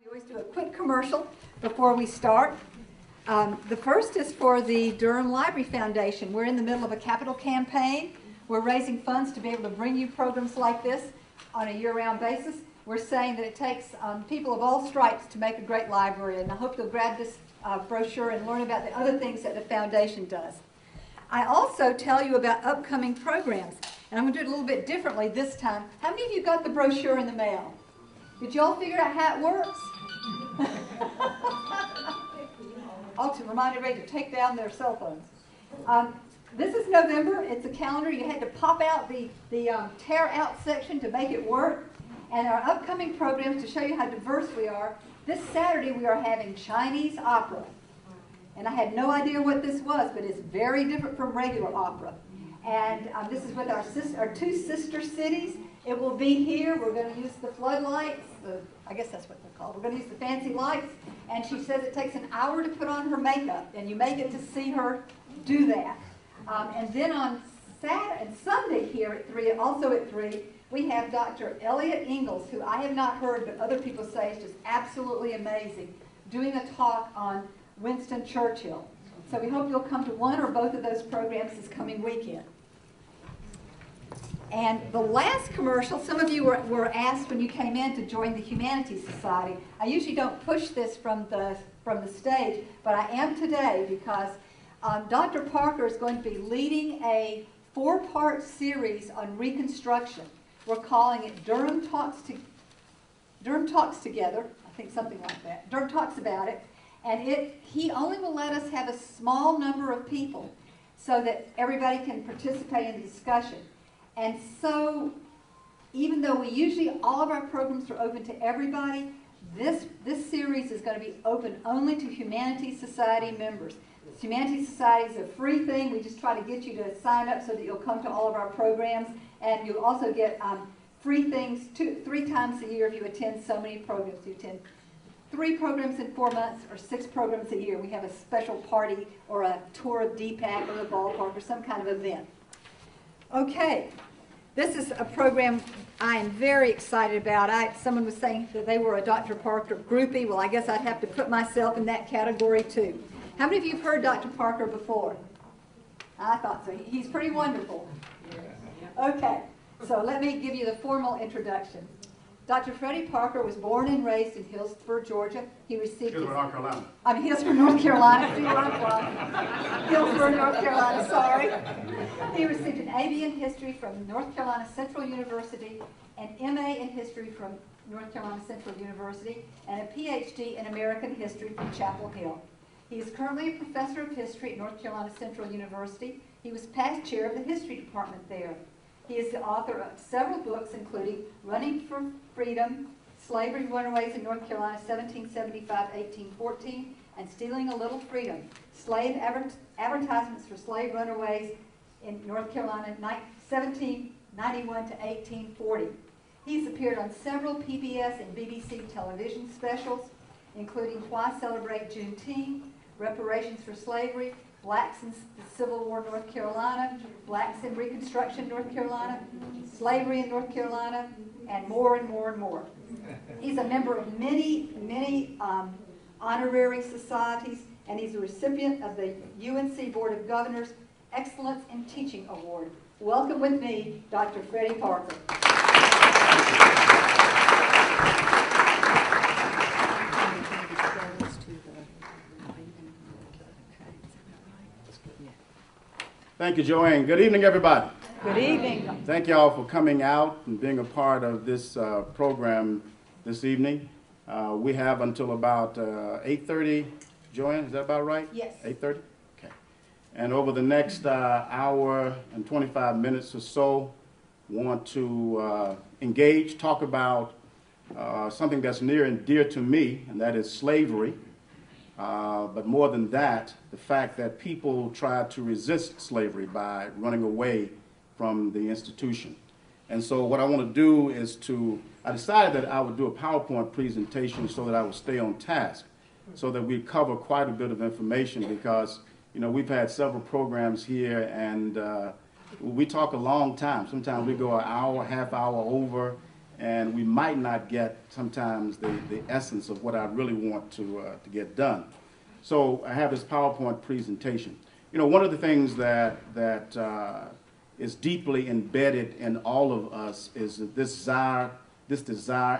We always do a quick commercial before we start. The first is for the Durham Library Foundation. We're in the middle of a capital campaign. We're raising funds to be able to bring you programs like this on a year-round basis. We're saying that it takes people of all stripes to make a great library, and I hope you'll grab this brochure and learn about the other things that the foundation does. I also tell you about upcoming programs, and I'm going to do it a little bit differently this time. How many of you got the brochure in the mail? Did y'all figure out how it works? To remind everybody to take down their cell phones. This is November. It's a calendar. You had to pop out the tear out section to make it work. And our upcoming programs, to show you how diverse we are, this Saturday we are having Chinese opera. And I had no idea what this was, but it's very different from regular opera. And this is with our two sister cities. It will be here. We're going to use the floodlights. I guess that's what they're called. We're going to use the fancy lights. And she says it takes an hour to put on her makeup, and you may get to see her do that. And then on Saturday and Sunday here at 3, also at 3, we have Dr. Elliot Ingalls, who I have not heard, but other people say is just absolutely amazing, doing a talk on Winston Churchill. So we hope you'll come to one or both of those programs this coming weekend. And the last commercial, some of you were asked when you came in to join the Humanities Society. I usually don't push this from the stage, but I am today because Dr. Parker is going to be leading a 4-part series on Reconstruction. We're calling it Durham Talks Together, I think something like that. Durham Talks About It. And he only will let us have a small number of people so that everybody can participate in the discussion. And so, even though all of our programs are open to everybody, this series is going to be open only to Humanities Society members. Humanities Society is a free thing. We just try to get you to sign up so that you'll come to all of our programs. And you'll also get free things 3 times a year if you attend so many programs. You attend 3 programs in 4 months or 6 programs a year. We have a special party or a tour of DPAC or the ballpark or some kind of event. Okay, this is a program I am very excited about. Someone was saying that they were a Dr. Parker groupie. Well, I guess I'd have to put myself in that category too. How many of you have heard Dr. Parker before? I thought so. He's pretty wonderful. Okay, so let me give you the formal introduction. Dr. Freddie Parker was born and raised in Hillsborough, Georgia. He received Hillsborough, North Carolina. Hillsborough, North Carolina. See where I'm from. Hillsborough, North Carolina, sorry. He received an AB in History from North Carolina Central University, an MA in History from North Carolina Central University, and a PhD in American History from Chapel Hill. He is currently a professor of history at North Carolina Central University. He was past chair of the history department there. He is the author of several books, including Running for Freedom, Slave Runaways in North Carolina, 1775-1814, and Stealing a Little Freedom, Advertisements for Slave Runaways in North Carolina, 1791 to 1840. He's appeared on several PBS and BBC television specials, including Why Celebrate Juneteenth, Reparations for Slavery, Blacks in the Civil War, North Carolina, Blacks in Reconstruction, North Carolina, Slavery in North Carolina, and more and more and more. He's a member of many honorary societies, and he's a recipient of the UNC Board of Governors Excellence in Teaching Award. Welcome with me, Dr. Freddie Parker. Thank you, Joanne. Good evening, everybody. Good evening. Thank you all for coming out and being a part of this program this evening. We have until about 8:30. Joanne, is that about right? Yes. 8:30? Okay. And over the next hour and 25 minutes or so, want to engage, talk about something that's near and dear to me, and that is slavery. But more than that, the fact that people tried to resist slavery by running away from the institution. And so what I want to do is I decided that I would do a PowerPoint presentation so that I would stay on task, so that we cover quite a bit of information because, we've had several programs here and we talk a long time. Sometimes we go an hour, half hour over, and we might not get sometimes the essence of what I really want to get done. So I have this PowerPoint presentation. You know, one of the things that is deeply embedded in all of us is this desire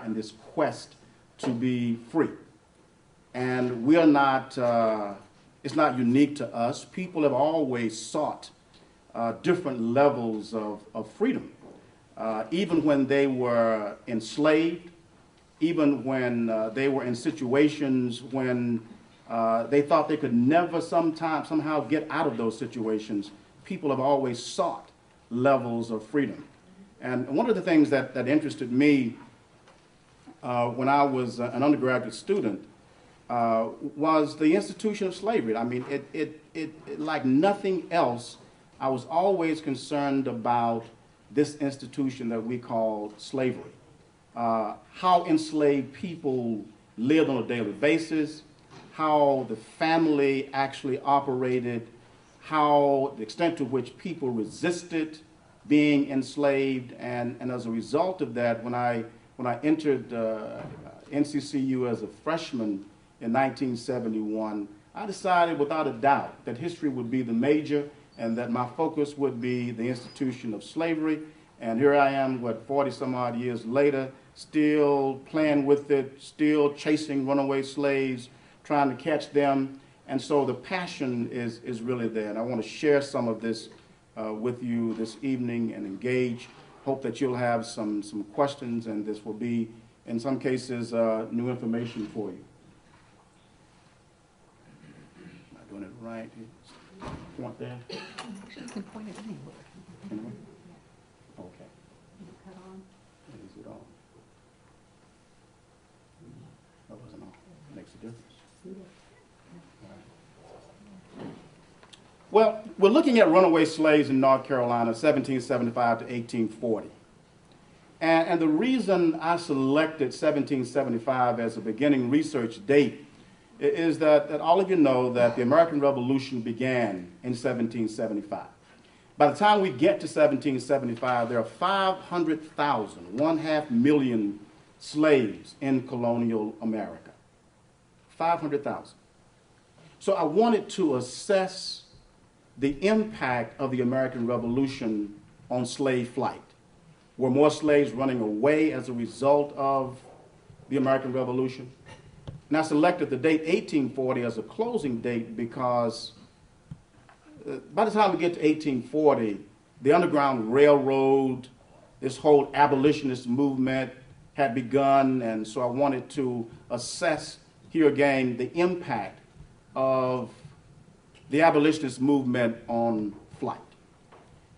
and this quest to be free. And we are not, it's not unique to us. People have always sought different levels of freedom, even when they were enslaved, even when they were in situations when they thought they could never somehow get out of those situations. People have always sought levels of freedom. And one of the things that interested me when I was an undergraduate student was the institution of slavery. I mean, it like nothing else, I was always concerned about this institution that we call slavery. How enslaved people lived on a daily basis, how the family actually operated, how the extent to which people resisted being enslaved, and as a result of that, when I entered NCCU as a freshman in 1971, I decided without a doubt that history would be the major and that my focus would be the institution of slavery. And here I am, 40 some odd years later, still playing with it, still chasing runaway slaves, trying to catch them. And so the passion is really there. And I want to share some of this with you this evening and engage. Hope that you'll have some questions, and this will be, in some cases, new information for you. Am I doing it right? Point there? Actually, you can point it anywhere. Anyway? Okay. Cut on. Is it on? That wasn't on. Makes a difference. Well, we're looking at runaway slaves in North Carolina, 1775 to 1840. And the reason I selected 1775 as a beginning research date is that all of you know that the American Revolution began in 1775. By the time we get to 1775, there are 500,000, 1/2 slaves in colonial America. 500,000. So I wanted to assess the impact of the American Revolution on slave flight. Were more slaves running away as a result of the American Revolution? And I selected the date 1840 as a closing date because by the time we get to 1840, the Underground Railroad, this whole abolitionist movement had begun, and so I wanted to assess here again the impact of the abolitionist movement on flight.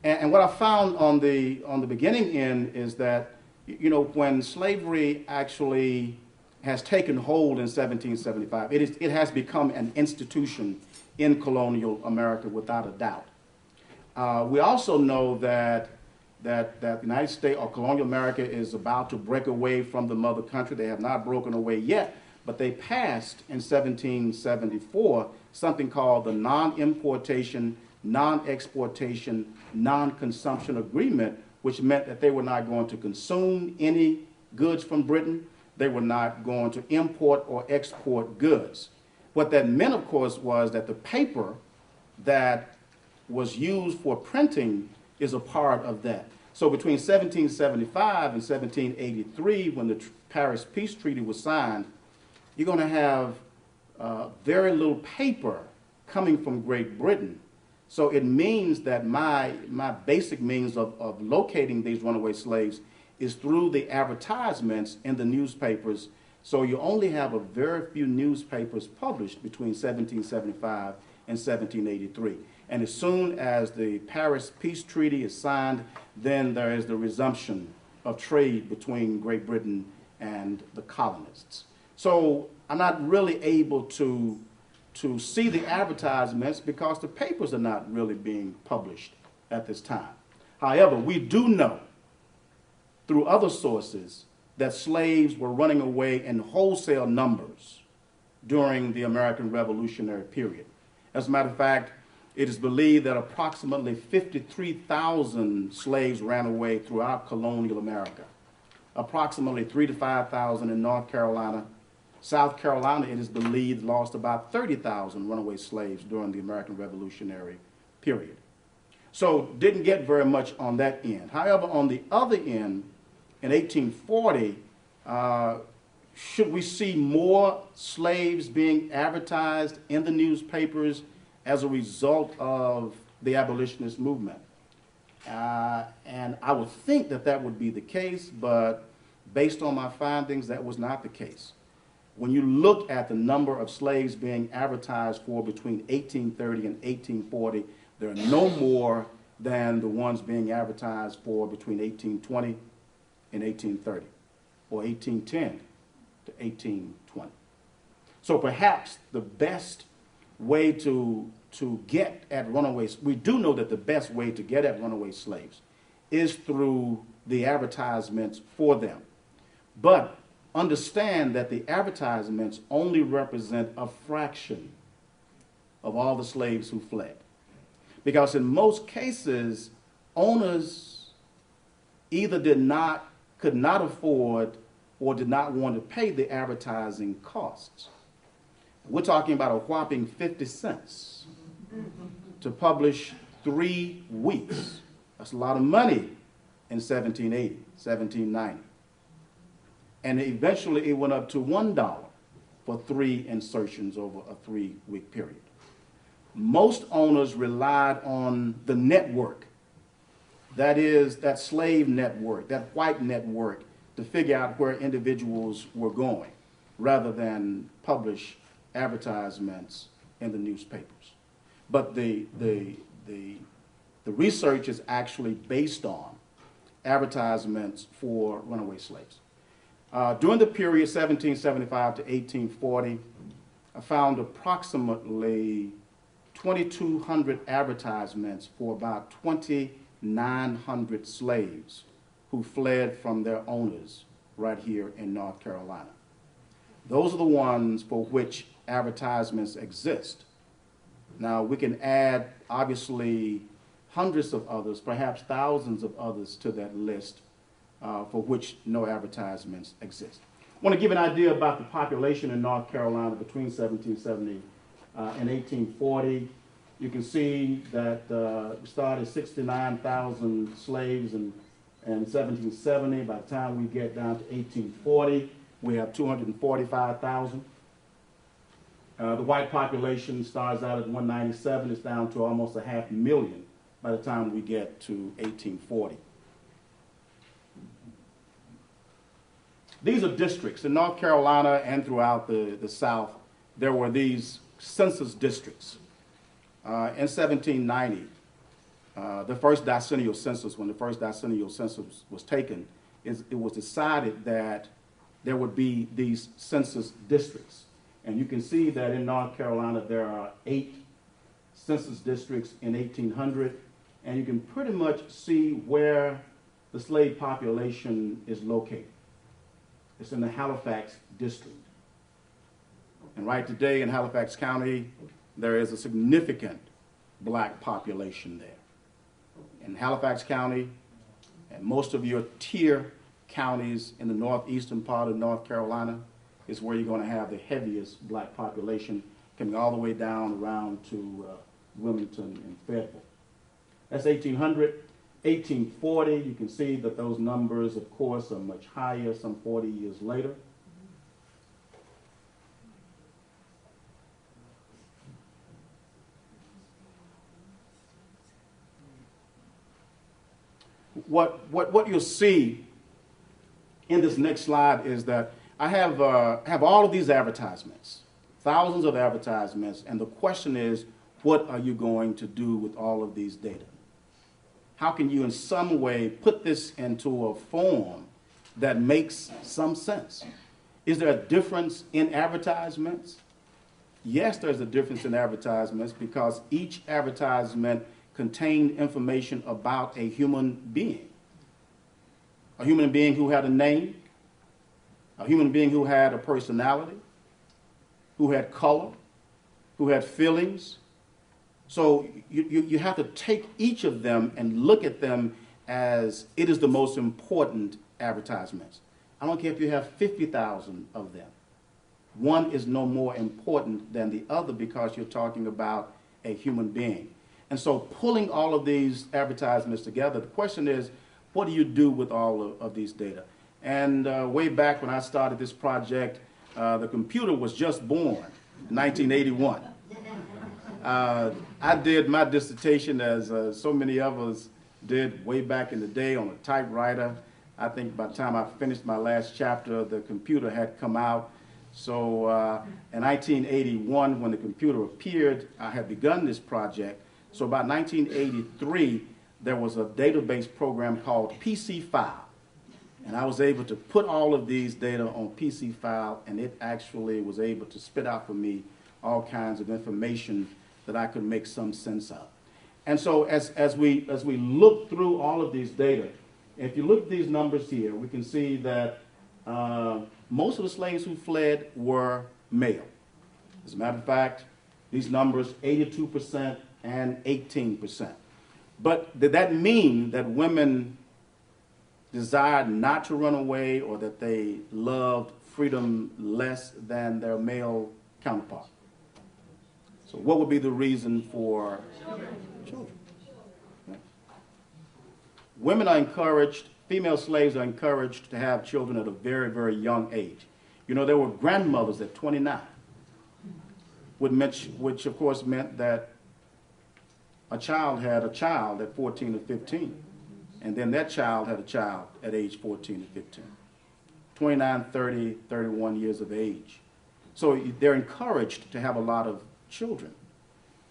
And what I found on the beginning end is that, you know, when slavery actually has taken hold in 1775, it has become an institution in colonial America without a doubt. We also know that the United States or colonial America is about to break away from the mother country. They have not broken away yet, but they passed in 1774 something called the Non-Importation, Non-Exportation, Non-Consumption Agreement, which meant that they were not going to consume any goods from Britain. They were not going to import or export goods. What that meant, of course, was that the paper that was used for printing is a part of that. So between 1775 and 1783, when the Paris Peace Treaty was signed, you're going to have very little paper coming from Great Britain. So it means that my basic means of locating these runaway slaves is through the advertisements in the newspapers. So you only have a very few newspapers published between 1775 and 1783. And as soon as the Paris Peace Treaty is signed, then there is the resumption of trade between Great Britain and the colonists. So I'm not really able to see the advertisements because the papers are not really being published at this time. However, we do know through other sources that slaves were running away in wholesale numbers during the American Revolutionary period. As a matter of fact, it is believed that approximately 53,000 slaves ran away throughout colonial America. approximately 3,000 to 5,000 in North Carolina. South Carolina, it is believed, lost about 30,000 runaway slaves during the American Revolutionary period. So didn't get very much on that end. However, on the other end, in 1840, should we see more slaves being advertised in the newspapers as a result of the abolitionist movement? And I would think that that would be the case, but based on my findings, that was not the case. When you look at the number of slaves being advertised for between 1830 and 1840, there are no more than the ones being advertised for between 1820 and 1830, or 1810 to 1820. So perhaps the best way to get at runaways, we do know that the best way to get at runaway slaves is through the advertisements for them. But understand that the advertisements only represent a fraction of all the slaves who fled. Because in most cases, owners either could not afford or did not want to pay the advertising costs. We're talking about a whopping 50 cents to publish 3 weeks. That's a lot of money in 1780, 1790. And eventually it went up to $1 for 3 insertions over a 3-week period. Most owners relied on the network, that is, that slave network, that white network, to figure out where individuals were going, rather than publish advertisements in the newspapers. But the research is actually based on advertisements for runaway slaves. During the period 1775 to 1840, I found approximately 2,200 advertisements for about 2,900 slaves who fled from their owners right here in North Carolina. Those are the ones for which advertisements exist. Now, we can add, obviously, hundreds of others, perhaps thousands of others to that list for which no advertisements exist. I want to give an idea about the population in North Carolina between 1770 and 1840. You can see that we started 69,000 slaves in 1770. By the time we get down to 1840, we have 245,000. The white population starts out at 197. It's down to almost 500,000 by the time we get to 1840. These are districts. In North Carolina and throughout the South, there were these census districts. In 1790, the first decennial census, when the first decennial census was taken, it was decided that there would be these census districts. And you can see that in North Carolina there are 8 census districts in 1800, and you can pretty much see where the slave population is located. It's in the Halifax district. And right today in Halifax County, there is a significant black population there. In Halifax County and most of your tier counties in the northeastern part of North Carolina is where you're going to have the heaviest black population, coming all the way down around to Wilmington and Fayetteville. That's 1800. 1840, you can see that those numbers, of course, are much higher some 40 years later. What you'll see in this next slide is that I have all of these advertisements, thousands of advertisements, and the question is, what are you going to do with all of these data? How can you in some way put this into a form that makes some sense? Is there a difference in advertisements? Yes, there's a difference in advertisements because each advertisement contained information about a human being. A human being who had a name, a human being who had a personality, who had color, who had feelings. So you have to take each of them and look at them as it is the most important advertisements. I don't care if you have 50,000 of them. One is no more important than the other because you're talking about a human being. And so pulling all of these advertisements together, the question is, what do you do with all of these data? And way back when I started this project, the computer was just born in 1981. I did my dissertation, as so many of us did way back in the day, on a typewriter. I think by the time I finished my last chapter, the computer had come out. So in 1981, when the computer appeared, I had begun this project. So by 1983, there was a database program called PC File. And I was able to put all of these data on PC File, and it actually was able to spit out for me all kinds of information that I could make some sense of. And so as we look through all of these data, if you look at these numbers here, we can see that most of the slaves who fled were male. As a matter of fact, these numbers, 82% and 18%. But did that mean that women desired not to run away, or that they loved freedom less than their male counterpart? So what would be the reason for children? Yeah. Women are encouraged, female slaves are encouraged to have children at a very, very young age. You know, there were grandmothers at 29, which of course meant that a child had a child at 14 or 15. And then that child had a child at age 14 or 15. 29, 30, 31 years of age. So they're encouraged to have a lot of children.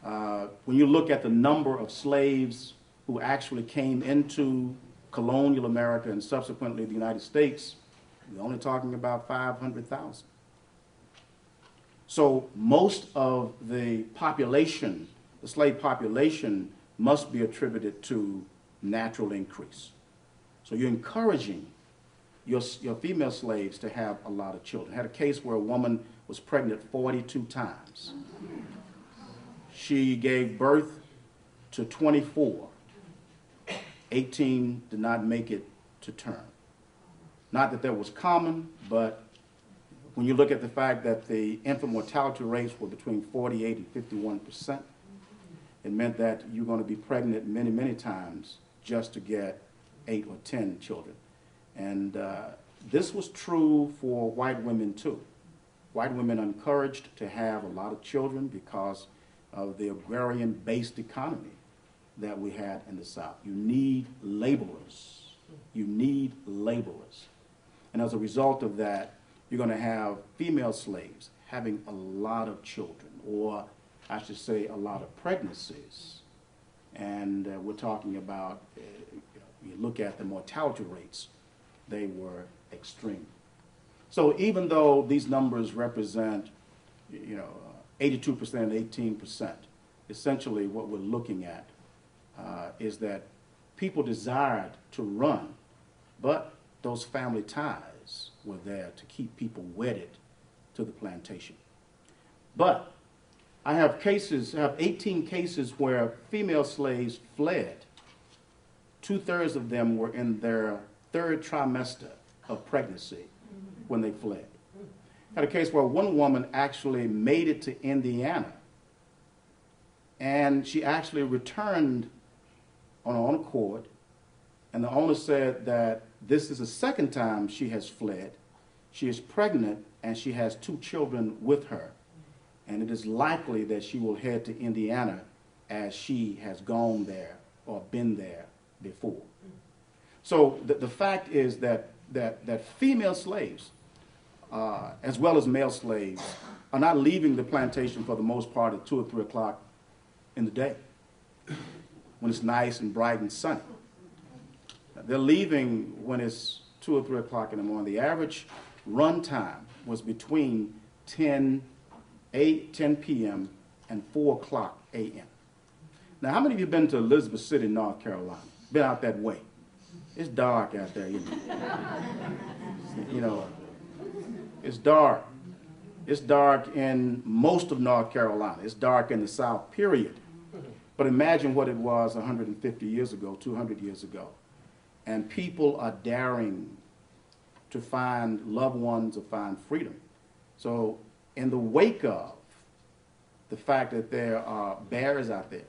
When you look at the number of slaves who actually came into colonial America and subsequently the United States, we're only talking about 500,000. So most of the population, the slave population, must be attributed to natural increase. So you're encouraging your female slaves to have a lot of children. I had a case where a woman was pregnant 42 times. She gave birth to 24. 18 did not make it to term. Not that that was common, but when you look at the fact that the infant mortality rates were between 48 and 51%, it meant that you're going to be pregnant many, many times just to get 8 or 10 children. And this was true for white women too. White women are encouraged to have a lot of children because of the agrarian-based economy that we had in the South. You need laborers. You need laborers. And as a result of that, you're going to have female slaves having a lot of children, or I should say a lot of pregnancies. And we're talking about, you look at the mortality rates, they were extreme. So even though these numbers represent, 82% and 18%, essentially what we're looking at is that people desired to run, but those family ties were there to keep people wedded to the plantation. But I have 18 cases where female slaves fled. 2/3 of them were in their 3rd trimester of pregnancy when they fled. I had a case where one woman actually made it to Indiana, and she actually returned on her own accord, and the owner said that this is the 2nd time she has fled. She is pregnant, and she has 2 children with her. And it is likely that she will head to Indiana as she has gone there or been there before. So the fact is that female slaves, as well as male slaves, are not leaving the plantation for the most part at 2 or 3 o'clock in the day when it's nice and bright and sunny. They're leaving when it's 2 or 3 o'clock in the morning. The average run time was between 10 p.m. and 4 o'clock a.m. Now, how many of you have been to Elizabeth City, North Carolina? Been out that way? It's dark out there, It's dark. It's dark in most of North Carolina. It's dark in the South, period. But imagine what it was 150 years ago, 200 years ago. And people are daring to find loved ones or find freedom. So in the wake of the fact that there are bears out there,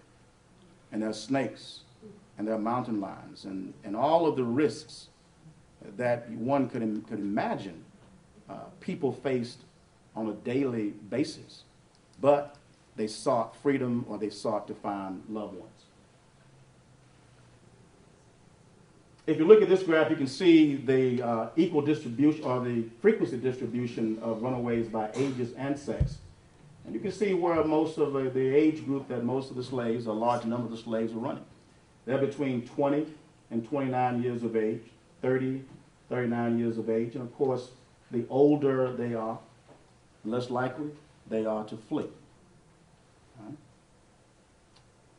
and there are snakes, and there are mountain lions, and all of the risks that one could imagine people faced on a daily basis, but they sought freedom or they sought to find loved ones. If you look at this graph, you can see the equal distribution or the frequency distribution of runaways by ages and sex. And you can see where most of the age group that most of the slaves, a large number of the slaves, are running. They're between 20 and 29 years of age, 30, 39 years of age. And of course, the older they are, the less likely they are to flee. All right.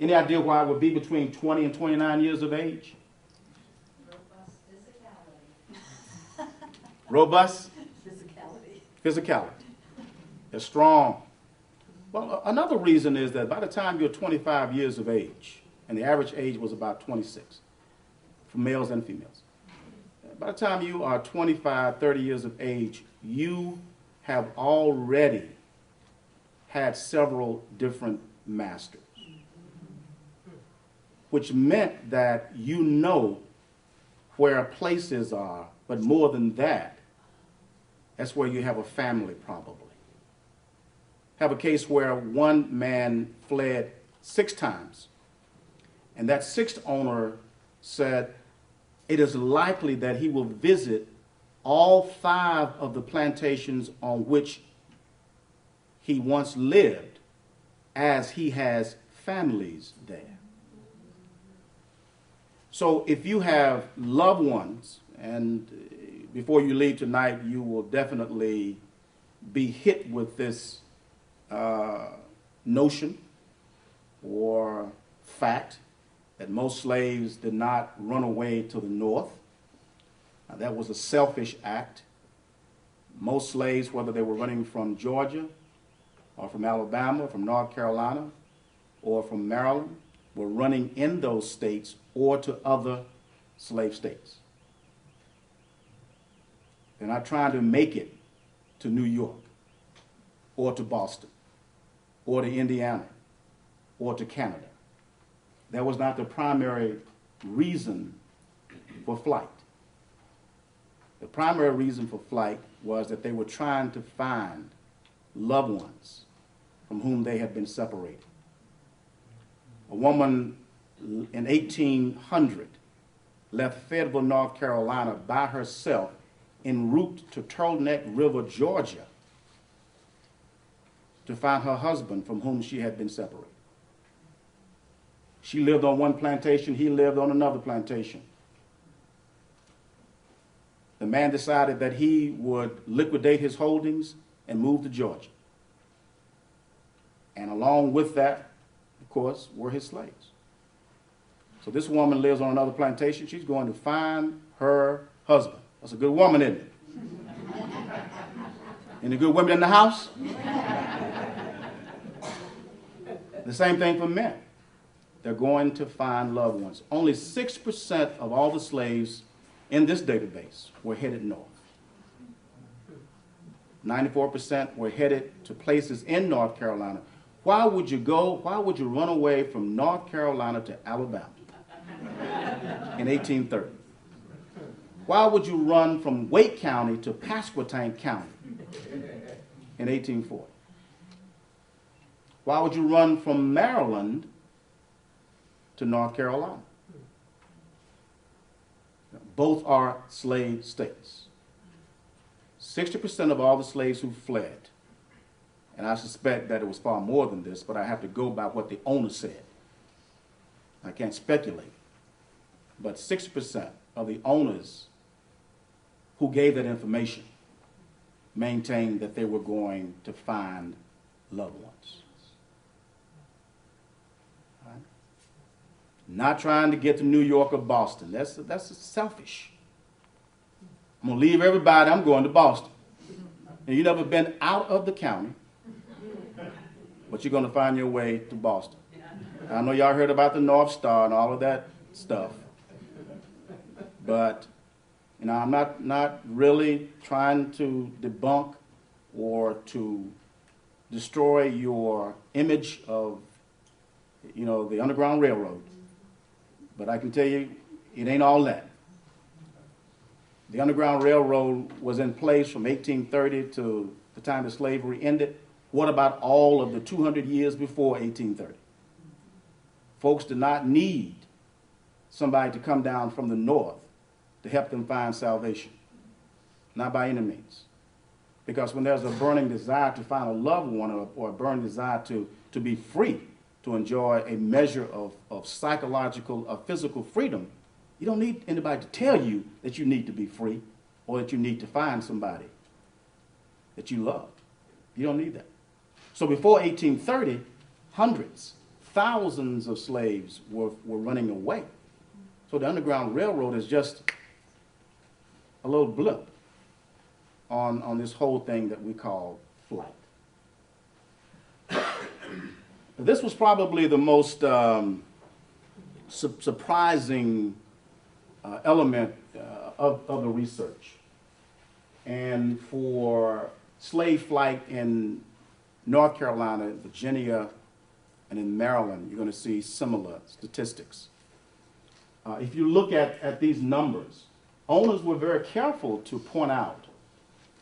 Any idea why it would be between 20 and 29 years of age? Robust physicality. They're strong. Well, another reason is that by the time you're 25 years of age, and the average age was about 26 for males and females, by the time you are 25, 30 years of age, you have already had several different masters, which meant that you know where places are, but more than that, that's where you have a family probably. Have a case where one man fled 6 times, and that 6th owner said it is likely that he will visit all 5 of the plantations on which he once lived, as he has families there. So if you have loved ones, and before you leave tonight, you will definitely be hit with this notion or fact that most slaves did not run away to the north. Now, that was a selfish act. Most slaves, whether they were running from Georgia or from Alabama, from North Carolina, or from Maryland, were running in those states or to other slave states. They're not trying to make it to New York or to Boston or to Indiana or to Canada. That was not the primary reason for flight. The primary reason for flight was that they were trying to find loved ones from whom they had been separated. A woman in 1800 left Fayetteville, North Carolina by herself en route to Turtleneck River, Georgia, to find her husband from whom she had been separated. She lived on one plantation, he lived on another plantation. The man decided that he would liquidate his holdings and move to Georgia. And along with that, of course, were his slaves. So this woman lives on another plantation. She's going to find her husband. That's a good woman, isn't it? Any good women in the house? The same thing for men. They're going to find loved ones. Only 6% of all the slaves in this database were headed north. 94% were headed to places in North Carolina. Why would you run away from North Carolina to Alabama in 1830? Why would you run from Wake County to Pasquotank County in 1840? Why would you run from Maryland to North Carolina? Both are slave states. 60% of all the slaves who fled, and I suspect that it was far more than this, but I have to go by what the owner said. I can't speculate. But 60% of the owners who gave that information maintained that they were going to find loved ones. Right? Not trying to get to New York or Boston. That's selfish. I'm going to leave everybody. I'm going to Boston. And you've never been out of the county, but you're going to find your way to Boston. I know y'all heard about the North Star and all of that stuff, but You know, I'm not really trying to debunk or to destroy your image of, you know, the Underground Railroad. But I can tell you, it ain't all that. The Underground Railroad was in place from 1830 to the time that slavery ended. What about all of the 200 years before 1830? Folks did not need somebody to come down from the north to help them find salvation. Not by any means. Because when there's a burning desire to find a loved one or a burning desire to be free, to enjoy a measure of psychological or physical freedom, you don't need anybody to tell you that you need to be free or that you need to find somebody that you love. You don't need that. So before 1830, hundreds, thousands of slaves were running away. So the Underground Railroad is just a little blip on this whole thing that we call flight. This was probably the most surprising element of the research. And for slave flight in North Carolina, Virginia, and in Maryland, you're going to see similar statistics. If you look at these numbers, owners were very careful to point out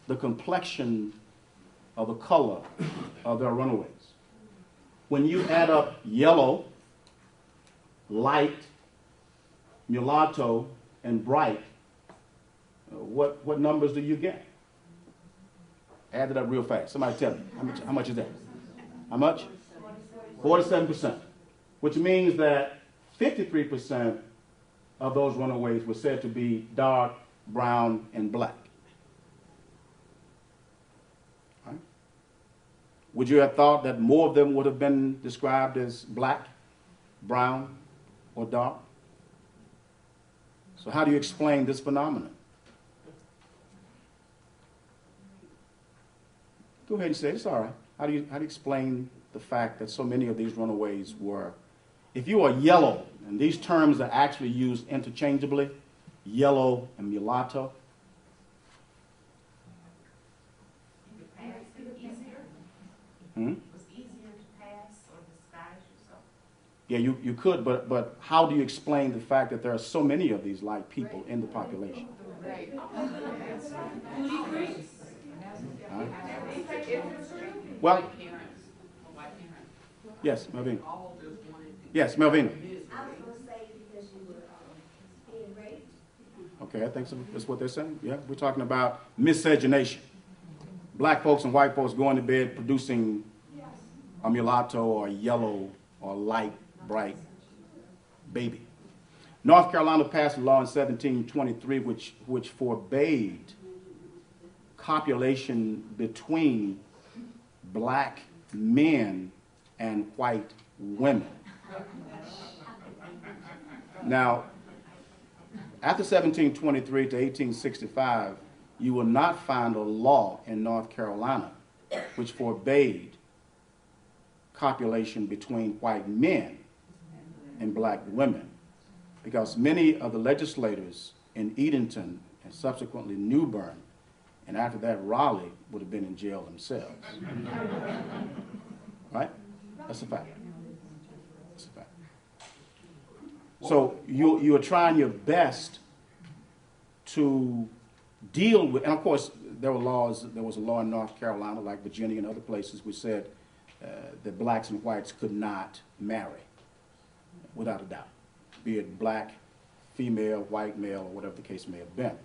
the complexion of the color of their runaways. When you add up yellow, light, mulatto, and bright, what numbers do you get? Add it up real fast. Somebody tell me. How much is that? How much? 47%. Which means that 53% of those runaways were said to be dark, brown, and black. Right? Would you have thought that more of them would have been described as black, brown, or dark? So how do you explain this phenomenon? Go ahead and say it. It's all right. How do you explain the fact that so many of these runaways were, if you are yellow, and these terms are actually used interchangeably, yellow and mulatto. Hmm? It was easier to pass or disguise yourself. Yeah, you could, but how do you explain the fact that there are so many of these light people in the population? Well, yes, Melvin. Yes, Melvin. I was going to say because you were being raped. Okay, I think that's what they're saying. Yeah, we're talking about miscegenation. Black folks and white folks going to bed producing a mulatto or a yellow or light, bright baby. North Carolina passed a law in 1723 which forbade copulation between black men and white women. Now, after 1723 to 1865, you will not find a law in North Carolina which forbade copulation between white men and black women, because many of the legislators in Edenton and subsequently New Bern, and after that Raleigh, would have been in jail themselves. Right? That's a fact. That's a fact. So you are trying your best to deal with, and of course there were laws. There was a law in North Carolina, like Virginia and other places, which said that blacks and whites could not marry, without a doubt, be it black, female, white, male, or whatever the case may have been.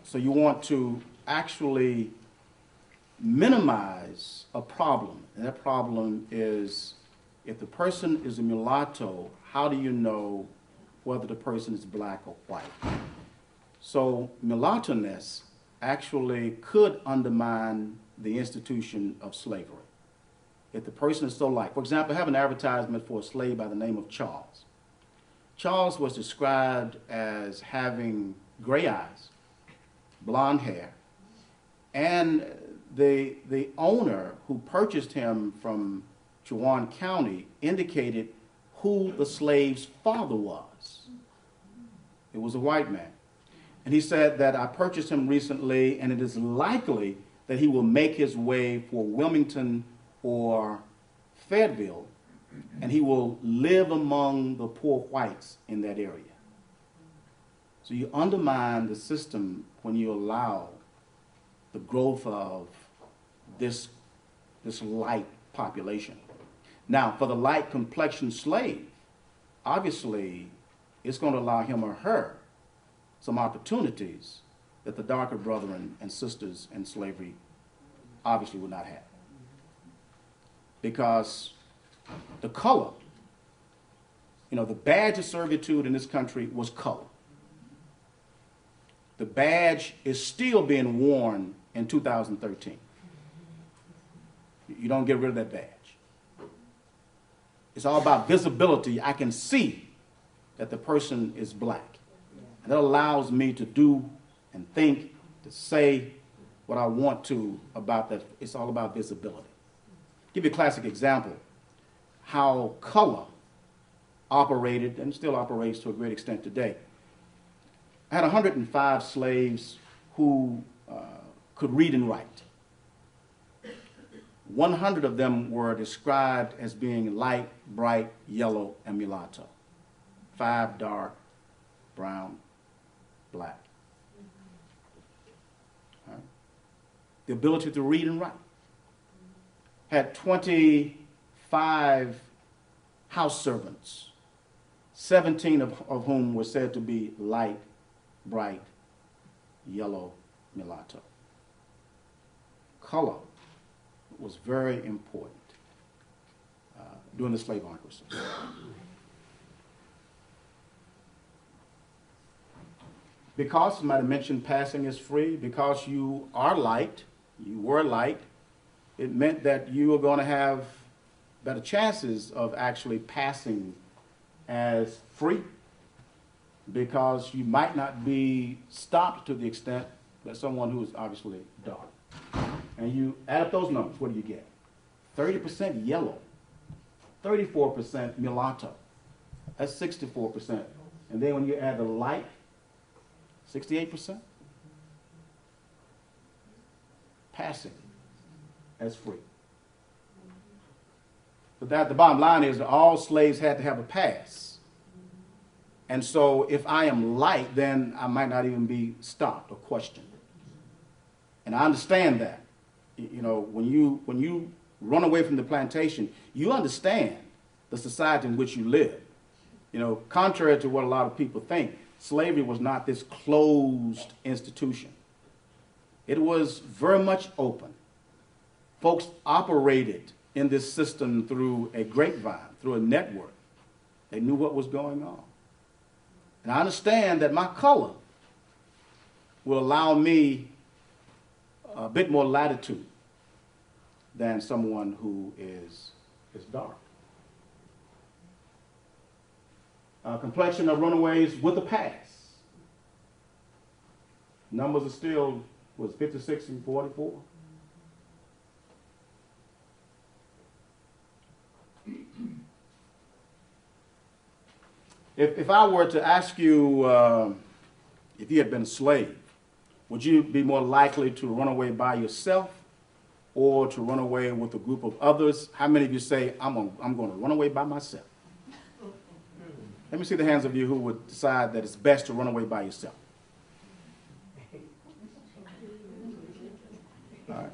So you want to actually minimize a problem, and that problem is, if the person is a mulatto, how do you know whether the person is black or white? So mulattoness actually could undermine the institution of slavery. If the person is so light. For example, I have an advertisement for a slave by the name of Charles. Charles was described as having gray eyes, blonde hair, and the owner who purchased him from Chowan County indicated who the slave's father was. It was a white man. And he said that I purchased him recently, and it is likely that he will make his way for Wilmington or Fayetteville, and he will live among the poor whites in that area. So you undermine the system when you allow the growth of this light population. Now, for the light complexion slave, obviously, it's going to allow him or her some opportunities that the darker brethren and sisters in slavery obviously would not have. Because the color, the badge of servitude in this country was color. The badge is still being worn in 2013. You don't get rid of that badge. It's all about visibility. I can see that the person is black. And that allows me to do and think, to say what I want to about that. It's all about visibility. Give you a classic example, how color operated and still operates to a great extent today. I had 105 slaves who could read and write. 100 of them were described as being light, bright, yellow, and mulatto. 5 dark, brown, black. Right. The ability to read and write. Had 25 house servants, 17 of whom were said to be light, bright, yellow, mulatto. Color was very important during the slaveocracy. Because somebody mentioned passing is free, because you are light, you were light, it meant that you were going to have better chances of actually passing as free, because you might not be stopped to the extent that someone who is obviously dark. And you add up those numbers, what do you get? 30% yellow, 34% mulatto. That's 64%. And then when you add the light, 68%. Passing as free. But the bottom line is that all slaves had to have a pass. And so if I am light, then I might not even be stopped or questioned. And I understand that. When you run away from the plantation, you understand the society in which you live. Contrary to what a lot of people think, slavery was not this closed institution. It was very much open. Folks operated in this system through a grapevine, through a network. They knew what was going on. And I understand that my color will allow me a bit more latitude than someone who is dark. Complexion of runaways with a pass. Numbers are still, 56 and 44? If I were to ask you if you had been a slave, would you be more likely to run away by yourself or to run away with a group of others? How many of you say, I'm going to run away by myself? Let me see the hands of you who would decide that it's best to run away by yourself. All right.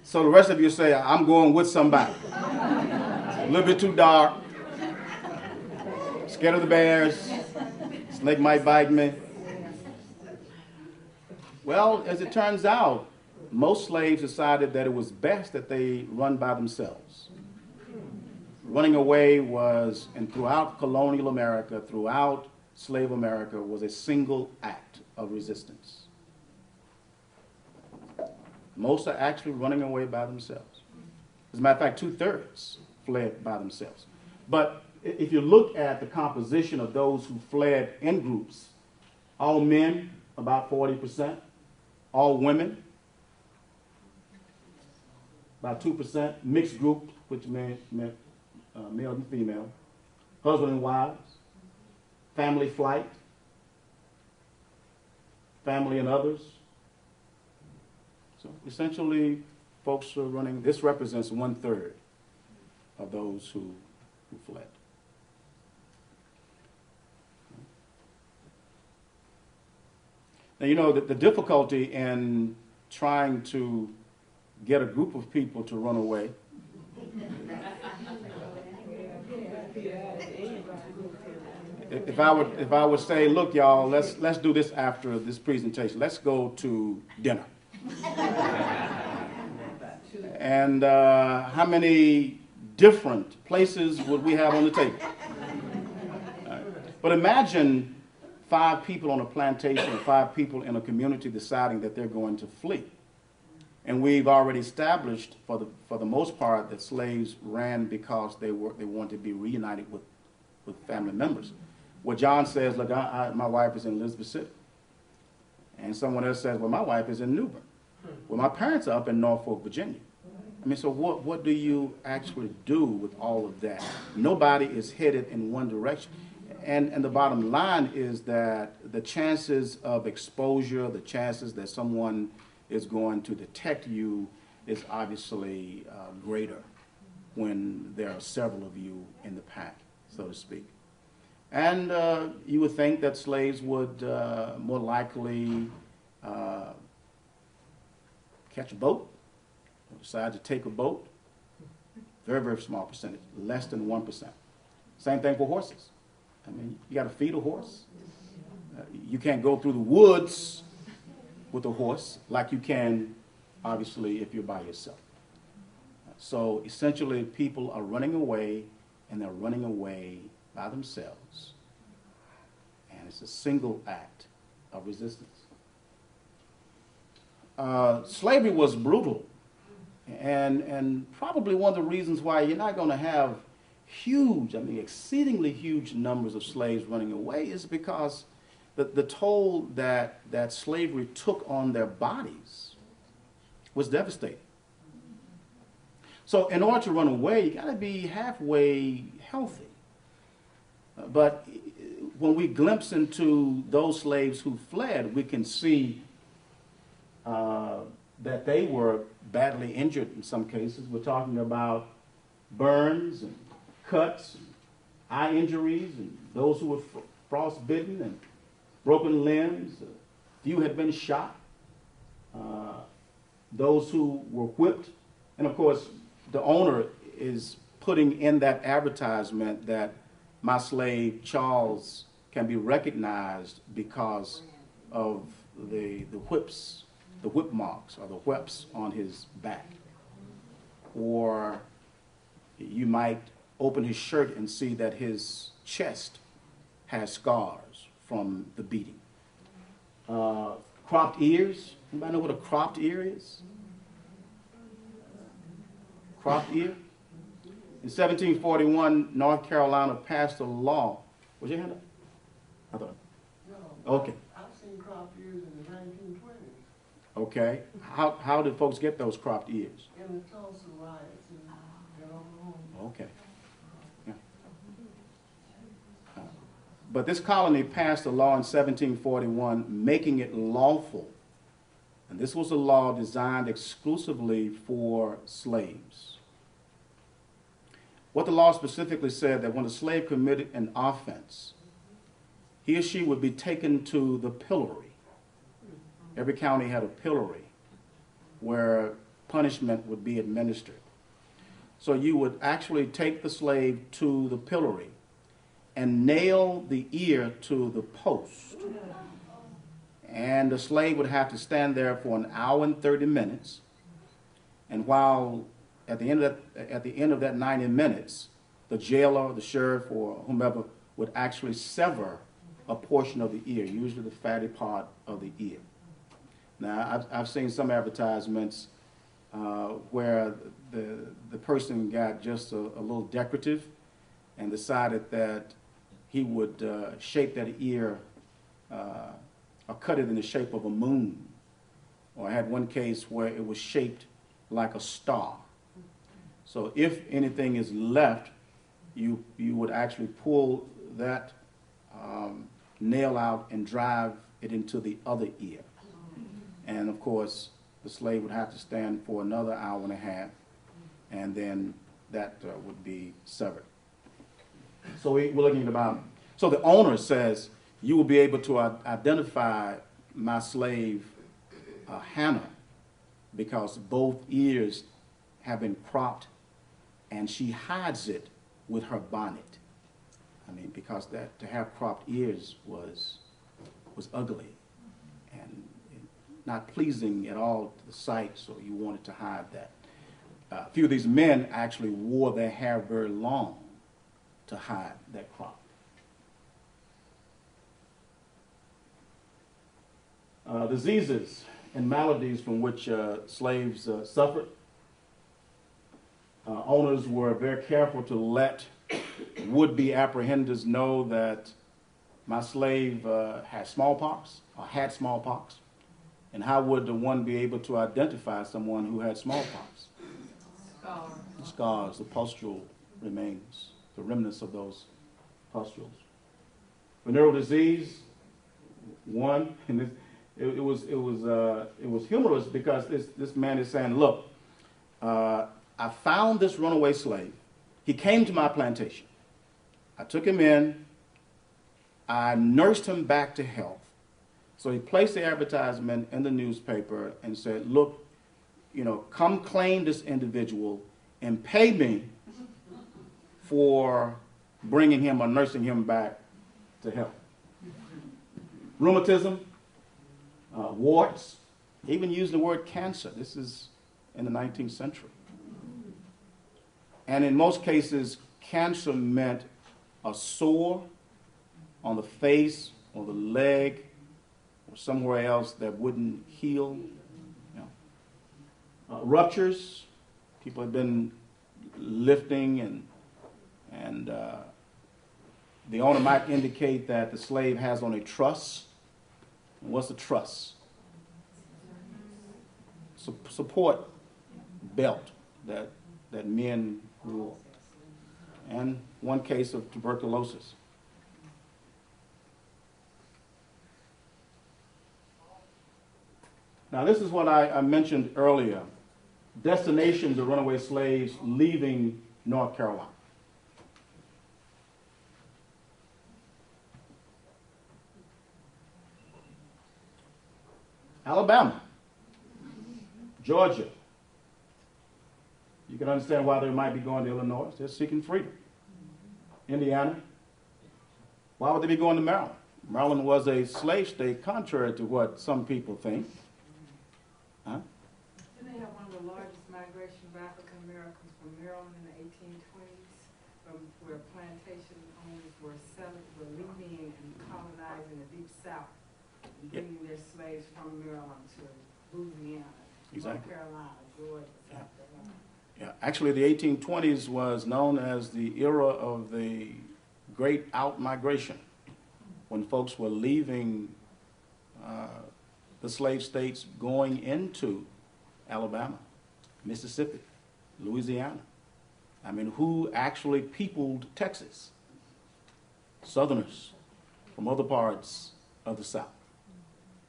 So the rest of you say, I'm going with somebody. A little bit too dark. Scared of the bears. Snake might bite me. Well, as it turns out, most slaves decided that it was best that they run by themselves. Running away was, and throughout colonial America, throughout slave America, was a single act of resistance. Most are actually running away by themselves. As a matter of fact, 2/3 fled by themselves. But if you look at the composition of those who fled in groups, all men, about 40%, all women, about 2%, mixed group, which meant male and female, husband and wives, family flight. family and others. So essentially, folks are running, this represents 1/3 of those who fled. Now, you know, the difficulty in trying to get a group of people to run away if I would say, look, y'all, let's do this after this presentation. Let's go to dinner. And how many different places would we have on the table? But imagine 5 people on a plantation or 5 people in a community deciding that they're going to flee. And we've already established, for the most part, that slaves ran because they wanted to be reunited with family members. Well, John says, look, my wife is in Elizabeth City. And someone else says, well, my wife is in Newbern. Well, my parents are up in Norfolk, Virginia. I mean, so what do you actually do with all of that? Nobody is headed in one direction. And the bottom line is that the chances of exposure, the chances that someone is going to detect you is obviously greater when there are several of you in the pack, so to speak. And you would think that slaves would more likely catch a boat, or decide to take a boat. Very, very small percentage, less than 1%. Same thing for horses. I mean, you got to feed a horse. You can't go through the woods with a horse like you can, obviously, if you're by yourself. So essentially, people are running away, and they're running away by themselves. And it's a single act of resistance. Slavery was brutal, and probably one of the reasons why you're not going to have huge, I mean exceedingly huge numbers of slaves running away is because the toll that slavery took on their bodies was devastating. So in order to run away, you got to be halfway healthy. But when we glimpse into those slaves who fled, we can see that they were badly injured in some cases. We're talking about burns and cuts, and eye injuries, and those who were frostbitten and broken limbs. A few had been shot. Those who were whipped. And of course, the owner is putting in that advertisement that my slave Charles can be recognized because of the whips, the whip marks or the whelps on his back. Or you might open his shirt and see that his chest has scars from the beating. Cropped ears. Anybody know what a cropped ear is? Cropped ear? In 1741, North Carolina passed a law. Was your hand up? I thought. No. Okay. I've seen cropped ears in the 1920s. Okay. How did folks get those cropped ears? In the Tulsa riots in Oklahoma. Okay. Yeah. But this colony passed a law in 1741 making it lawful. And this was a law designed exclusively for slaves. What the law specifically said that when a slave committed an offense, he or she would be taken to the pillory. Every county had a pillory where punishment would be administered. So you would actually take the slave to the pillory and nail the ear to the post. And the slave would have to stand there for an hour and 30 minutes. And while at the end of that 90 minutes, the jailer, the sheriff, or whomever would actually sever a portion of the ear, usually the fatty part of the ear. Now, I've seen some advertisements where the person got just a little decorative and decided that he would shape that ear or cut it in the shape of a moon. Or I had one case where it was shaped like a star. So if anything is left, you would actually pull that nail out and drive it into the other ear. And of course, the slave would have to stand for another hour and a half, and then that would be severed. So we're looking at about, so the owner says, you will be able to identify my slave, Hannah, because both ears have been cropped, and she hides it with her bonnet. I mean, because that to have cropped ears was ugly and not pleasing at all to the sight, so you wanted to hide that. A few of these men actually wore their hair very long to hide that crop. Diseases and maladies from which slaves suffered. Owners were very careful to let would-be apprehenders know that my slave had smallpox or had smallpox. And how would the one be able to identify someone who had smallpox? Scars. The scars, the pustule remains, the remnants of those pustules. Venereal disease, one, and it was humorous because this man is saying, look, I found this runaway slave. He came to my plantation. I took him in. I nursed him back to health. So he placed the advertisement in the newspaper and said, look, you know, come claim this individual and pay me for bringing him or nursing him back to health. Rheumatism, warts, even used the word cancer. This is in the 19th century. And in most cases, cancer meant a sore on the face or the leg or somewhere else that wouldn't heal. You know. Ruptures, people have been lifting and the owner might indicate that the slave has on a truss. And what's a truss? Support belt that men wore. And one case of tuberculosis. Now this is what I mentioned earlier. Destinations of runaway slaves leaving North Carolina. Alabama, Georgia. You can understand why they might be going to Illinois. They're seeking freedom. Indiana. Why would they be going to Maryland? Maryland was a slave state, contrary to what some people think. Huh? Didn't they have one of the largest migration of African Americans from Maryland in the 1820s, from where plantation owners were leaving and colonizing the Deep South, and bringing their slaves from Maryland to Louisiana, Exactly. North Carolina, Georgia, South Carolina. Yeah, actually the 1820s was known as the era of the great out-migration, when folks were leaving the slave states going into Alabama, Mississippi, Louisiana. I mean, who actually peopled Texas? Southerners from other parts of the South.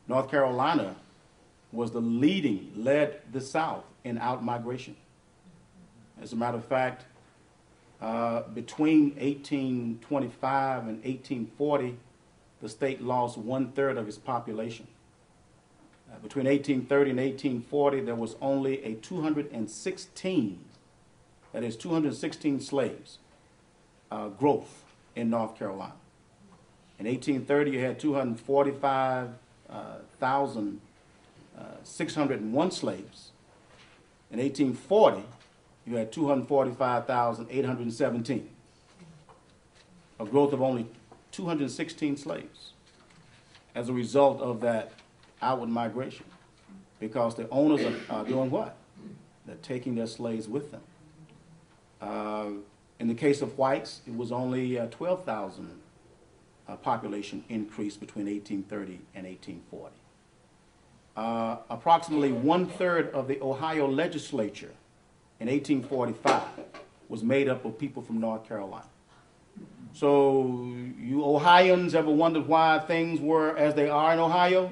North Carolina was led the South in out-migration. As a matter of fact, between 1825 and 1840, the state lost 1/3 of its population. Between 1830 and 1840, there was only a 216 slaves growth in North Carolina. In 1830, you had 245,601 slaves. In 1840, you had 245,817. A growth of only 216 slaves as a result of that outward migration. Because the owners are doing what? They're taking their slaves with them. In the case of whites, it was only 12,000 population increase between 1830 and 1840. Approximately 1/3 of the Ohio legislature in 1845 was made up of people from North Carolina. So you Ohioans ever wondered why things were as they are in Ohio?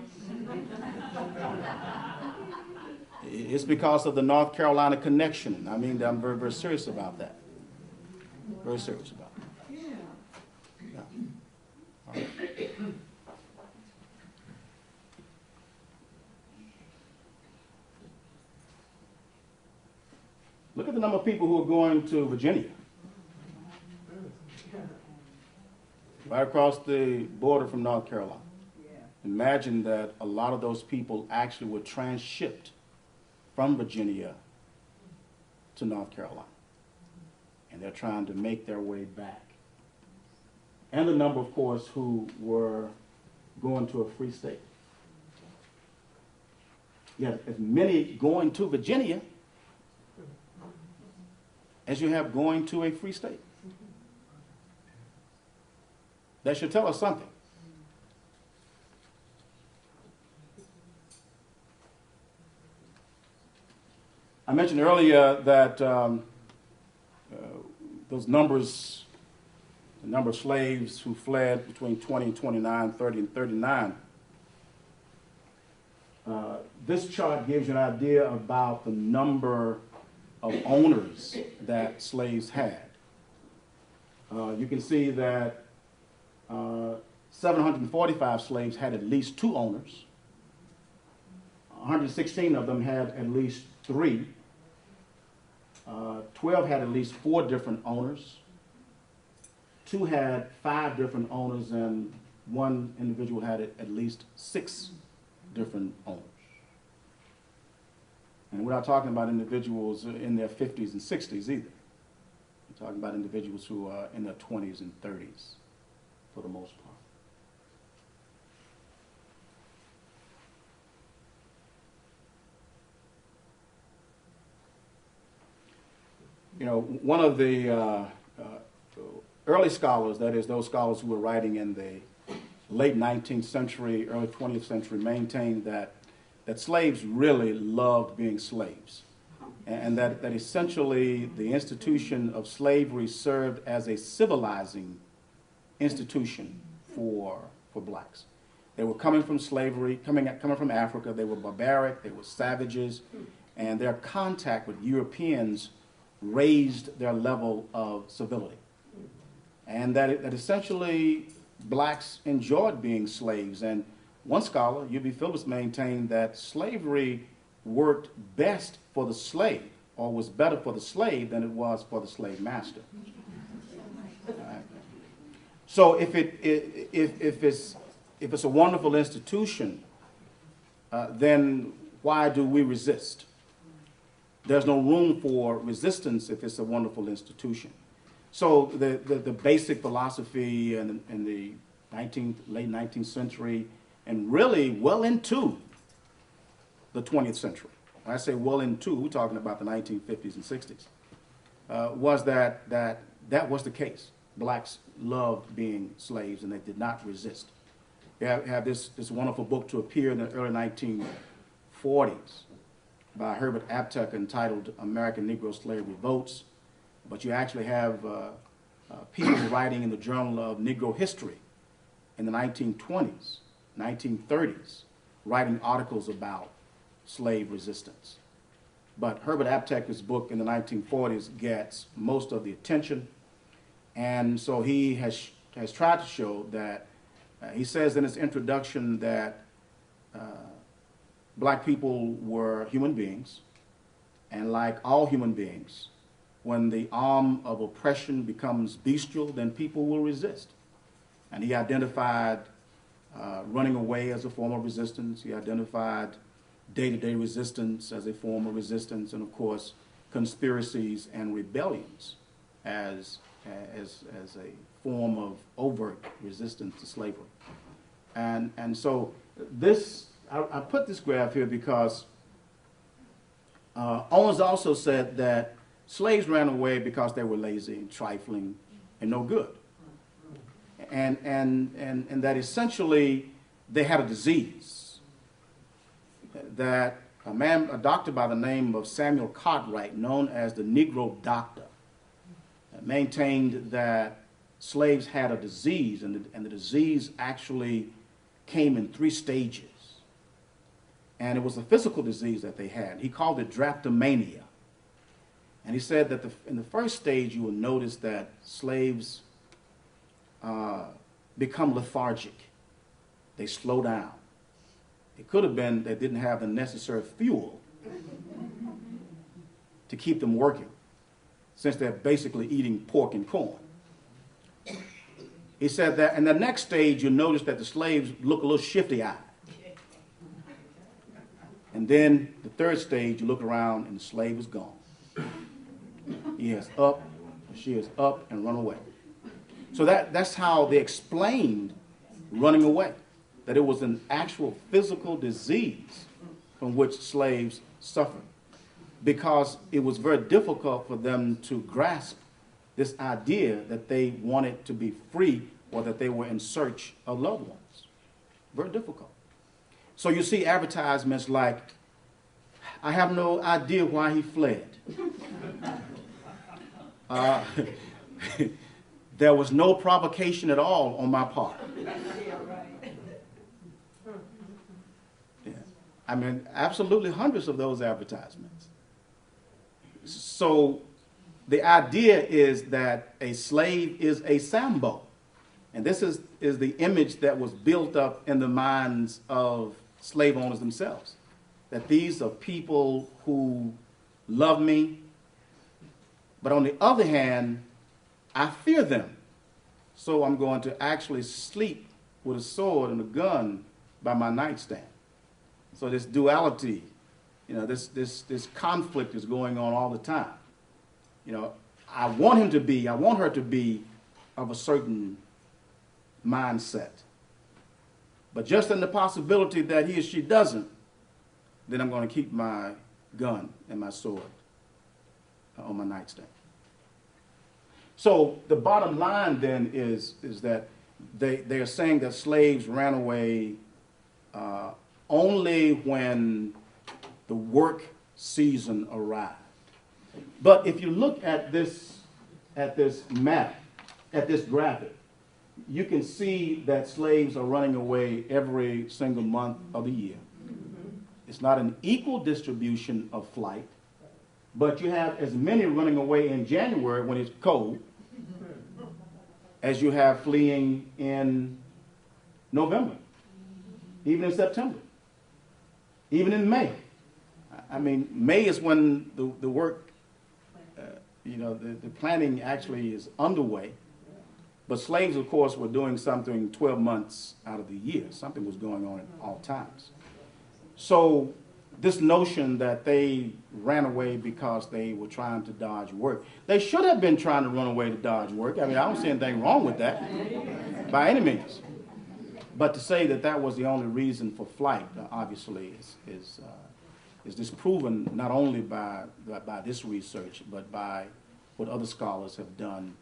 It's because of the North Carolina connection. I mean, I'm very, very serious about that. Very serious about it. Yeah. All right. Look at the number of people who are going to Virginia. Right across the border from North Carolina. Imagine that a lot of those people actually were transshipped from Virginia to North Carolina. And they're trying to make their way back. And the number, of course, who were going to a free state. You have as many going to Virginia as you have going to a free state. That should tell us something. I mentioned earlier that those numbers, the number of slaves who fled between 20 and 29, 30 and 39, this chart gives you an idea about the number of owners that slaves had. You can see that 745 slaves had at least 2 owners. 116 of them had at least 3. 12 had at least 4 different owners. 2 had 5 different owners, and 1 individual had at least 6 different owners. And we're not talking about individuals in their 50s and 60s either. We're talking about individuals who are in their 20s and 30s for the most part. You know, one of the early scholars, that is those scholars who were writing in the late 19th century, early 20th century, maintained that slaves really loved being slaves. And that essentially the institution of slavery served as a civilizing institution for blacks. They were coming from slavery, coming from Africa. They were barbaric, they were savages, and their contact with Europeans raised their level of civility. And that essentially blacks enjoyed being slaves. And one scholar, U.B. Phillips, maintained that slavery worked best for the slave, or was better for the slave than it was for the slave master. Right. So if it's a wonderful institution, then why do we resist? There's no room for resistance if it's a wonderful institution. So the basic philosophy in the late 19th century, and really well into the 20th century, when I say well into, we're talking about the 1950s and 60s, was that was the case. Blacks loved being slaves, and they did not resist. You have this wonderful book to appear in the early 1940s by Herbert Aptheker entitled American Negro Slave Revolts. But you actually have people writing in the Journal of Negro History in the 1920s, 1930s, writing articles about slave resistance. But Herbert Aptheker's book in the 1940s gets most of the attention, and so he has tried to show that, he says in his introduction that black people were human beings, and like all human beings, when the arm of oppression becomes bestial, then people will resist. And he identified running away as a form of resistance. He identified day-to-day resistance as a form of resistance, and of course, conspiracies and rebellions as a form of overt resistance to slavery. And so this, I put this graph here because Owens also said that slaves ran away because they were lazy and trifling and no good. And that essentially they had a disease that a doctor by the name of Samuel Cartwright, known as the Negro Doctor, maintained that slaves had a disease, and the disease actually came in 3 stages. And it was a physical disease that they had. He called it drapetomania. And he said that in the first stage, you will notice that slaves become lethargic. They slow down. It could have been they didn't have the necessary fuel to keep them working, since they're basically eating pork and corn. He said that in the next stage, you'll notice that the slaves look a little shifty-eyed. And then the third stage, you look around and the slave is gone. He is up, she is up and run away. So that's how they explained running away, that it was an actual physical disease from which slaves suffered, because it was very difficult for them to grasp this idea that they wanted to be free or that they were in search of loved ones. Very difficult. So you see advertisements like, I have no idea why he fled. There was no provocation at all on my part. Yeah. I mean, absolutely hundreds of those advertisements. So the idea is that a slave is a Sambo. And this is the image that was built up in the minds of slave owners themselves. That these are people who love me, but on the other hand, I fear them. So I'm going to actually sleep with a sword and a gun by my nightstand. So this duality, this conflict is going on all the time. I want her to be of a certain mindset. But just in the possibility that he or she doesn't, then I'm going to keep my gun and my sword on my nightstand. So the bottom line then is that they are saying that slaves ran away only when the work season arrived. But if you look at this map, at this graphic, you can see that slaves are running away every single month of the year. It's not an equal distribution of flight, but you have as many running away in January when it's cold as you have fleeing in November, even in September, even in May. I mean, May is when the work, the planning actually is underway. But slaves, of course, were doing something 12 months out of the year. Something was going on at all times. So this notion that they ran away because they were trying to dodge work. They should have been trying to run away to dodge work. I mean, I don't see anything wrong with that by any means. But to say that that was the only reason for flight, obviously, is disproven not only by this research, but by what other scholars have done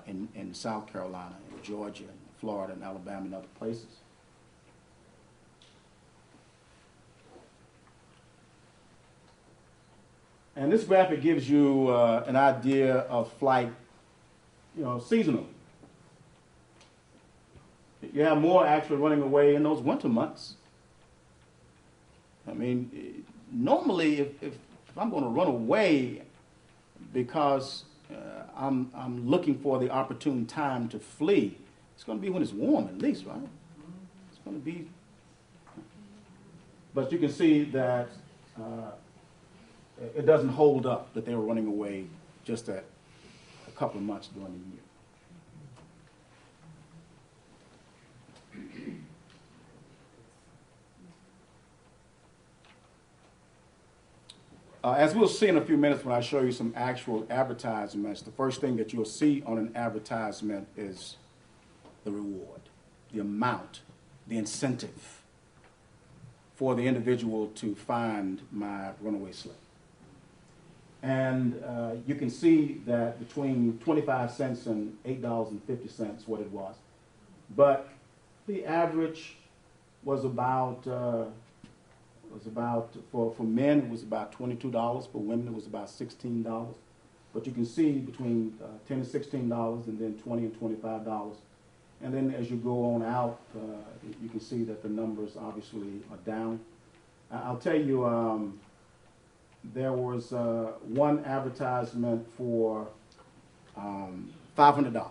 in South Carolina, in Georgia, and Florida, and Alabama, and other places. And this graphic gives you an idea of flight, seasonal. You have more actually running away in those winter months. I mean, normally if I'm going to run away because I'm looking for the opportune time to flee, it's going to be when it's warm at least, right? It's going to be. But you can see that it doesn't hold up that they were running away just at a couple of months during the year. As we'll see in a few minutes when I show you some actual advertisements, the first thing that you'll see on an advertisement is the reward, the amount, the incentive for the individual to find my runaway slave. And you can see that between 25 cents and $8.50 what it was. But the average was about for men it was about $22. For women it was about $16. But you can see between $10 and $16 and then $20 and $25. And then as you go on out, you can see that the numbers obviously are down. I'll tell you, there was one advertisement for $500.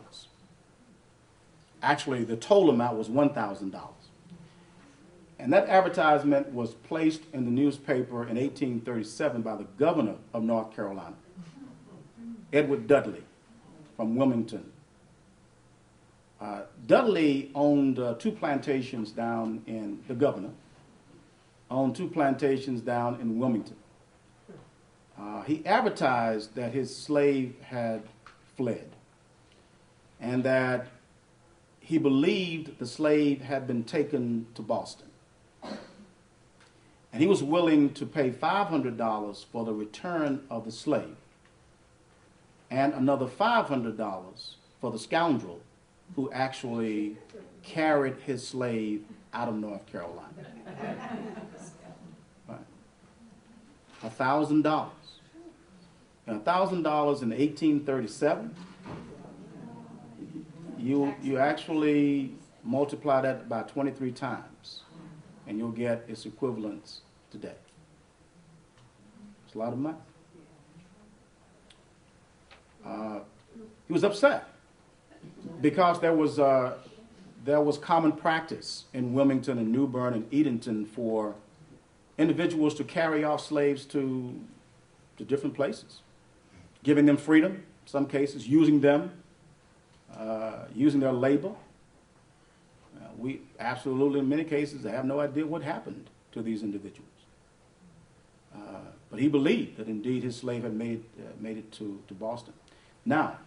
Actually, the total amount was $1,000. And that advertisement was placed in the newspaper in 1837 by the governor of North Carolina, Edward Dudley, from Wilmington. Dudley owned two plantations down in, the governor owned two plantations down in Wilmington. He advertised that his slave had fled and that he believed the slave had been taken to Boston. And he was willing to pay $500 for the return of the slave and another $500 for the scoundrel who actually carried his slave out of North Carolina. Right. $1,000. And $1,000 in 1837, you actually multiply that by 23 times, and you'll get its equivalents today. It's a lot of money. He was upset because there was common practice in Wilmington and New Bern and Edenton for individuals to carry off slaves to different places, giving them freedom, in some cases, using them, using their labor. We absolutely, in many cases, have no idea what happened to these individuals. But he believed that indeed his slave had made it to Boston. Now,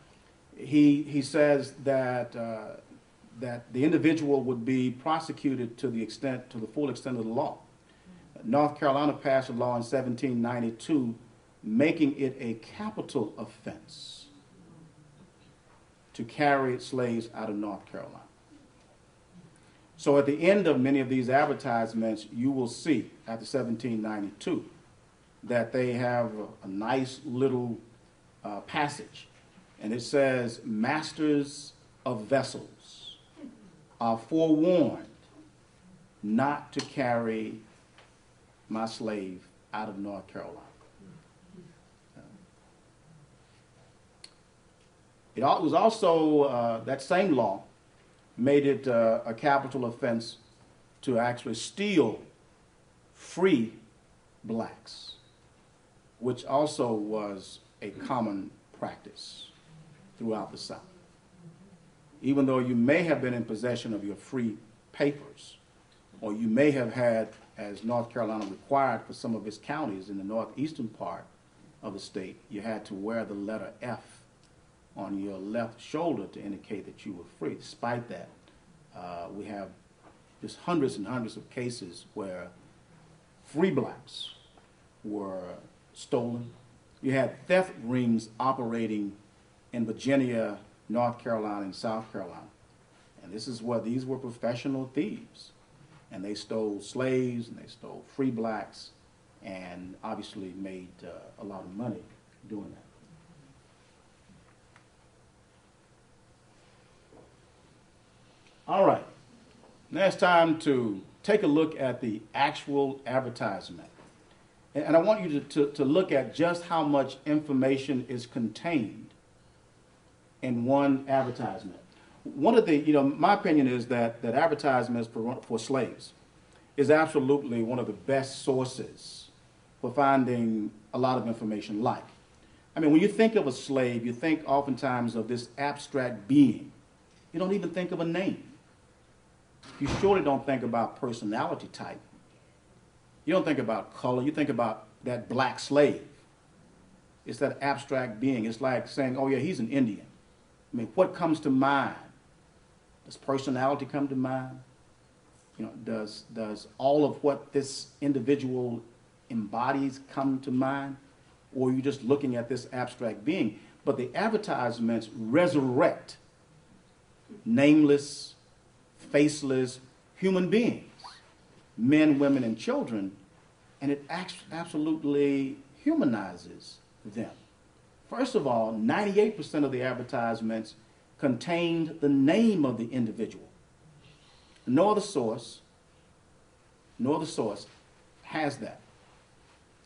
he says that that the individual would be prosecuted to the full extent of the law. North Carolina passed a law in 1792 making it a capital offense to carry slaves out of North Carolina. So at the end of many of these advertisements, you will see after 1792 that they have a nice little passage. And it says, masters of vessels are forewarned not to carry my slave out of North Carolina. It was also, that same law made it a capital offense to actually steal free blacks, which also was a common practice throughout the South. Even though you may have been in possession of your free papers, or you may have had, as North Carolina required for some of its counties in the northeastern part of the state, you had to wear the letter F on your left shoulder to indicate that you were free. Despite that, we have just hundreds and hundreds of cases where free blacks were stolen. You had theft rings operating in Virginia, North Carolina, and South Carolina. And this is where these were professional thieves. And they stole slaves, and they stole free blacks, and obviously made a lot of money doing that. All right, now it's time to take a look at the actual advertisement. And I want you to look at just how much information is contained in one advertisement. One of the, my opinion is that advertisements for slaves is absolutely one of the best sources for finding a lot of information like. I mean, when you think of a slave, you think oftentimes of this abstract being. You don't even think of a name. You surely don't think about personality type. You don't think about color. You think about that black slave. It's that abstract being. It's like saying, oh yeah, he's an Indian. I mean, what comes to mind? Does personality come to mind? Does all of what this individual embodies come to mind? Or are you just looking at this abstract being? But the advertisements resurrect nameless, faceless human beings, men, women, and children, and it absolutely humanizes them. First of all, 98% of the advertisements contained the name of the individual. No other source has that,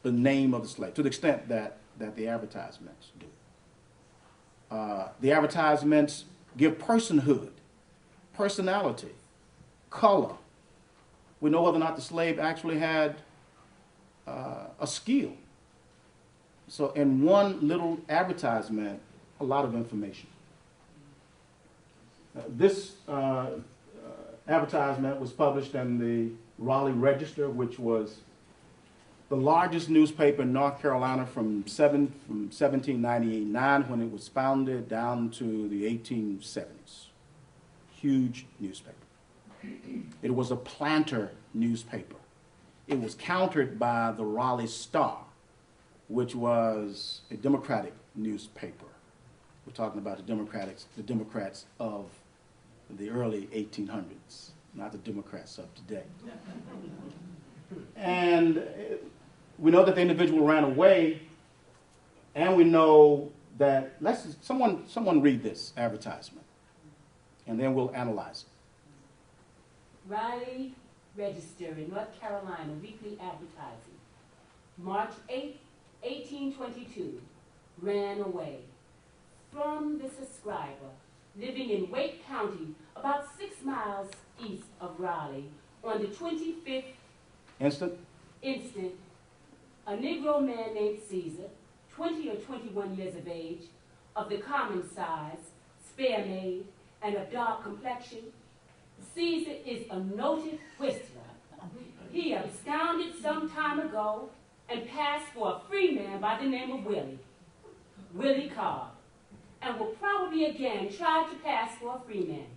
the name of the slave, to the extent that the advertisements do. The advertisements give personhood, personality, color. We know whether or not the slave actually had a skill. So in one little advertisement, a lot of information. This advertisement was published in the Raleigh Register, which was the largest newspaper in North Carolina from 1799, when it was founded, down to the 1870s. Huge newspaper. It was a planter newspaper. It was countered by the Raleigh Star, which was a Democratic newspaper. We're talking about the Democrats of the early 1800s, not the Democrats of today. And we know that the individual ran away, and we know that, someone read this advertisement, and then we'll analyze it. Raleigh Register in North Carolina, weekly advertising. March 8, 1822, ran away from the subscriber living in Wake County, about 6 miles east of Raleigh, on the 25th instant, a Negro man named Caesar, 20 or 21 years of age, of the common size, spare-made, and of dark complexion. Caesar is a noted whistler. He absconded some time ago and passed for a free man by the name of Willie Cobb, and will probably again try to pass for a free man.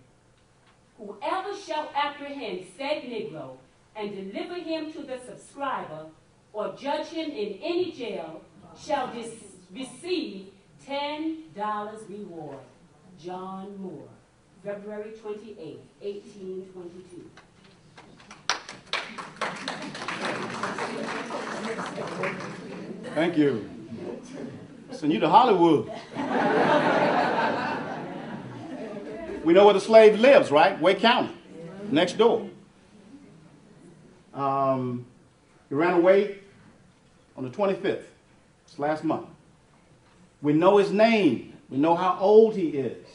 Whoever shall apprehend said Negro and deliver him to the subscriber or judge him in any jail shall receive $10 reward. John Moore, February 28, 1822. Thank you. Send you to Hollywood. We know where the slave lives, right? Wake County, next door. He ran away on the 25th, it's last month. We know his name. We know how old he is.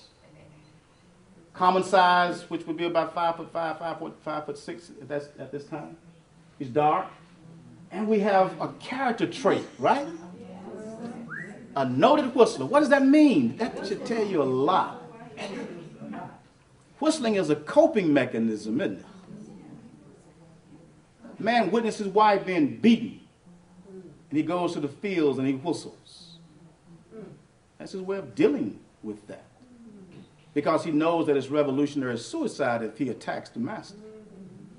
Common size, which would be about 5'5", 5'6" at this time. He's dark. And we have a character trait, right? A noted whistler. What does that mean? That should tell you a lot. Whistling is a coping mechanism, isn't it? A man witnessed his wife being beaten, and he goes to the fields and he whistles. That's his way of dealing with that, because he knows that it's revolutionary suicide if he attacks the master.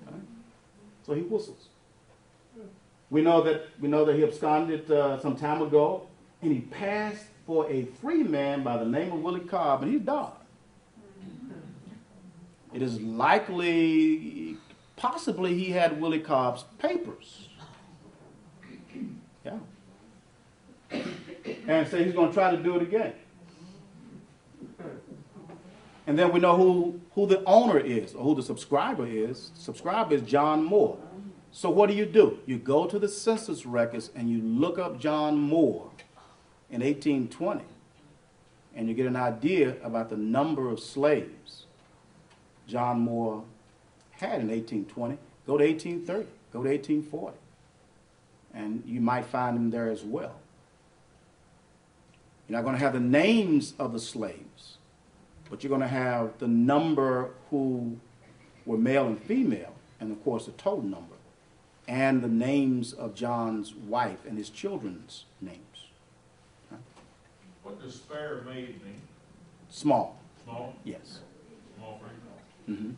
Right? So he whistles. We know that he absconded some time ago, and he passed for a free man by the name of Willie Cobb, and he died. It is likely, possibly, he had Willie Cobb's papers. Yeah. And say he's going to try to do it again. And then we know who the owner is, or who the subscriber is. The subscriber is John Moore. So what do? You go to the census records and you look up John Moore in 1820, and you get an idea about the number of slaves John Moore had in 1820. Go to 1830, go to 1840, and you might find him there as well. You're not going to have the names of the slaves, but you're going to have the number who were male and female, and of course the total number, and the names of John's wife and his children's names. Right? What does spare made mean? Small. Small? Yes. Small free? Mm-hmm.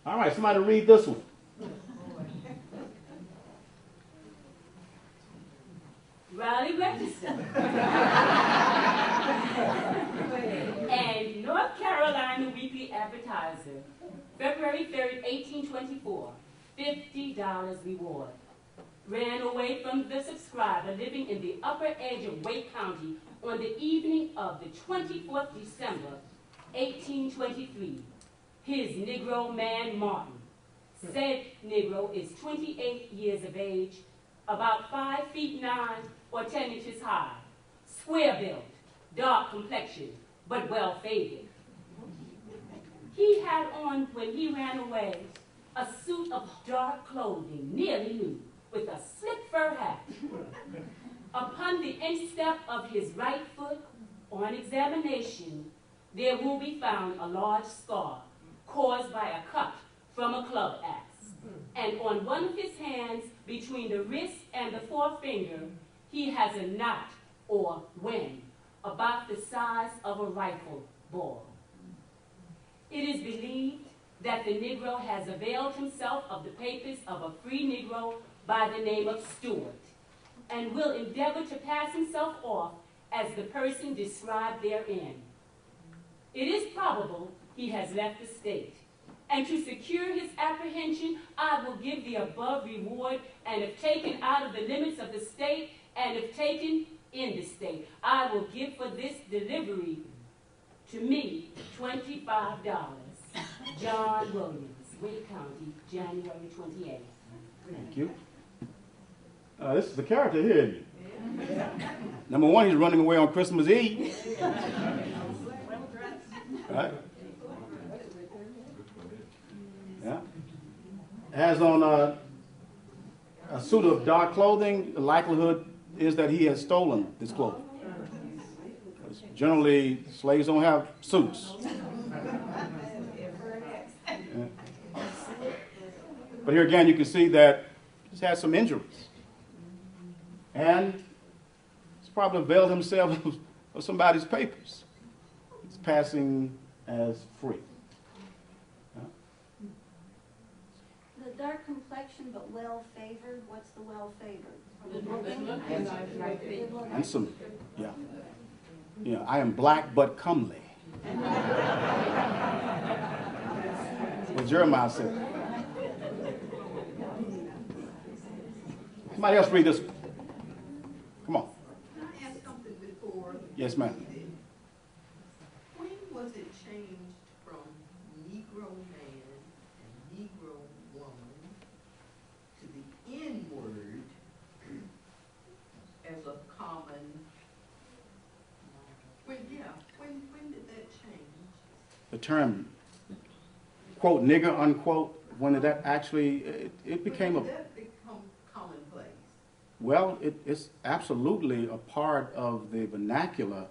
All right, somebody read this one. Raleigh Register. And North Carolina Weekly Advertiser, February 3rd, 1824, $50 reward. ran away from the subscriber living in the upper edge of Wake County on the evening of the 24th December, 1823. His Negro man, Martin. Said Negro is 28 years of age, about 5 feet 9 or 10 inches high, square-built, dark complexion, but well-favored. He had on, when he ran away, a suit of dark clothing, nearly new, with a slick fur hat. Upon the instep of his right foot, on examination, there will be found a large scar caused by a cut from a club axe. And on one of his hands, between the wrist and the forefinger, he has a knot or wen about the size of a rifle ball. It is believed that the Negro has availed himself of the papers of a free Negro by the name of Stewart, and will endeavor to pass himself off as the person described therein. It is probable he has left the state, and to secure his apprehension, I will give the above reward, and if taken out of the limits of the state, and if taken in the state, I will give for this delivery to me $25. John Williams, Wake County, January 28th. Thank you. This is the character here, isn't it? Number one, he's running away on Christmas Eve. Right? Yeah. Has on a suit of dark clothing. The likelihood is that he has stolen this clothing. Generally, slaves don't have suits. Yeah. But here again, you can see that he's had some injuries. And he's probably availed himself of somebody's papers. He's passing as free. The dark complexion but well-favored, what's the well-favored? Handsome, yeah. Yeah, I am black but comely. What Jeremiah said. Somebody else read this one. Come on. Can I ask something before? Yes, ma'am. When was it changed from Negro man and Negro woman to the N word as a common? When did that change? The term, quote, nigger, unquote, when did that actually, it became When a, did that become commonplace? well, it's absolutely a part of the vernacular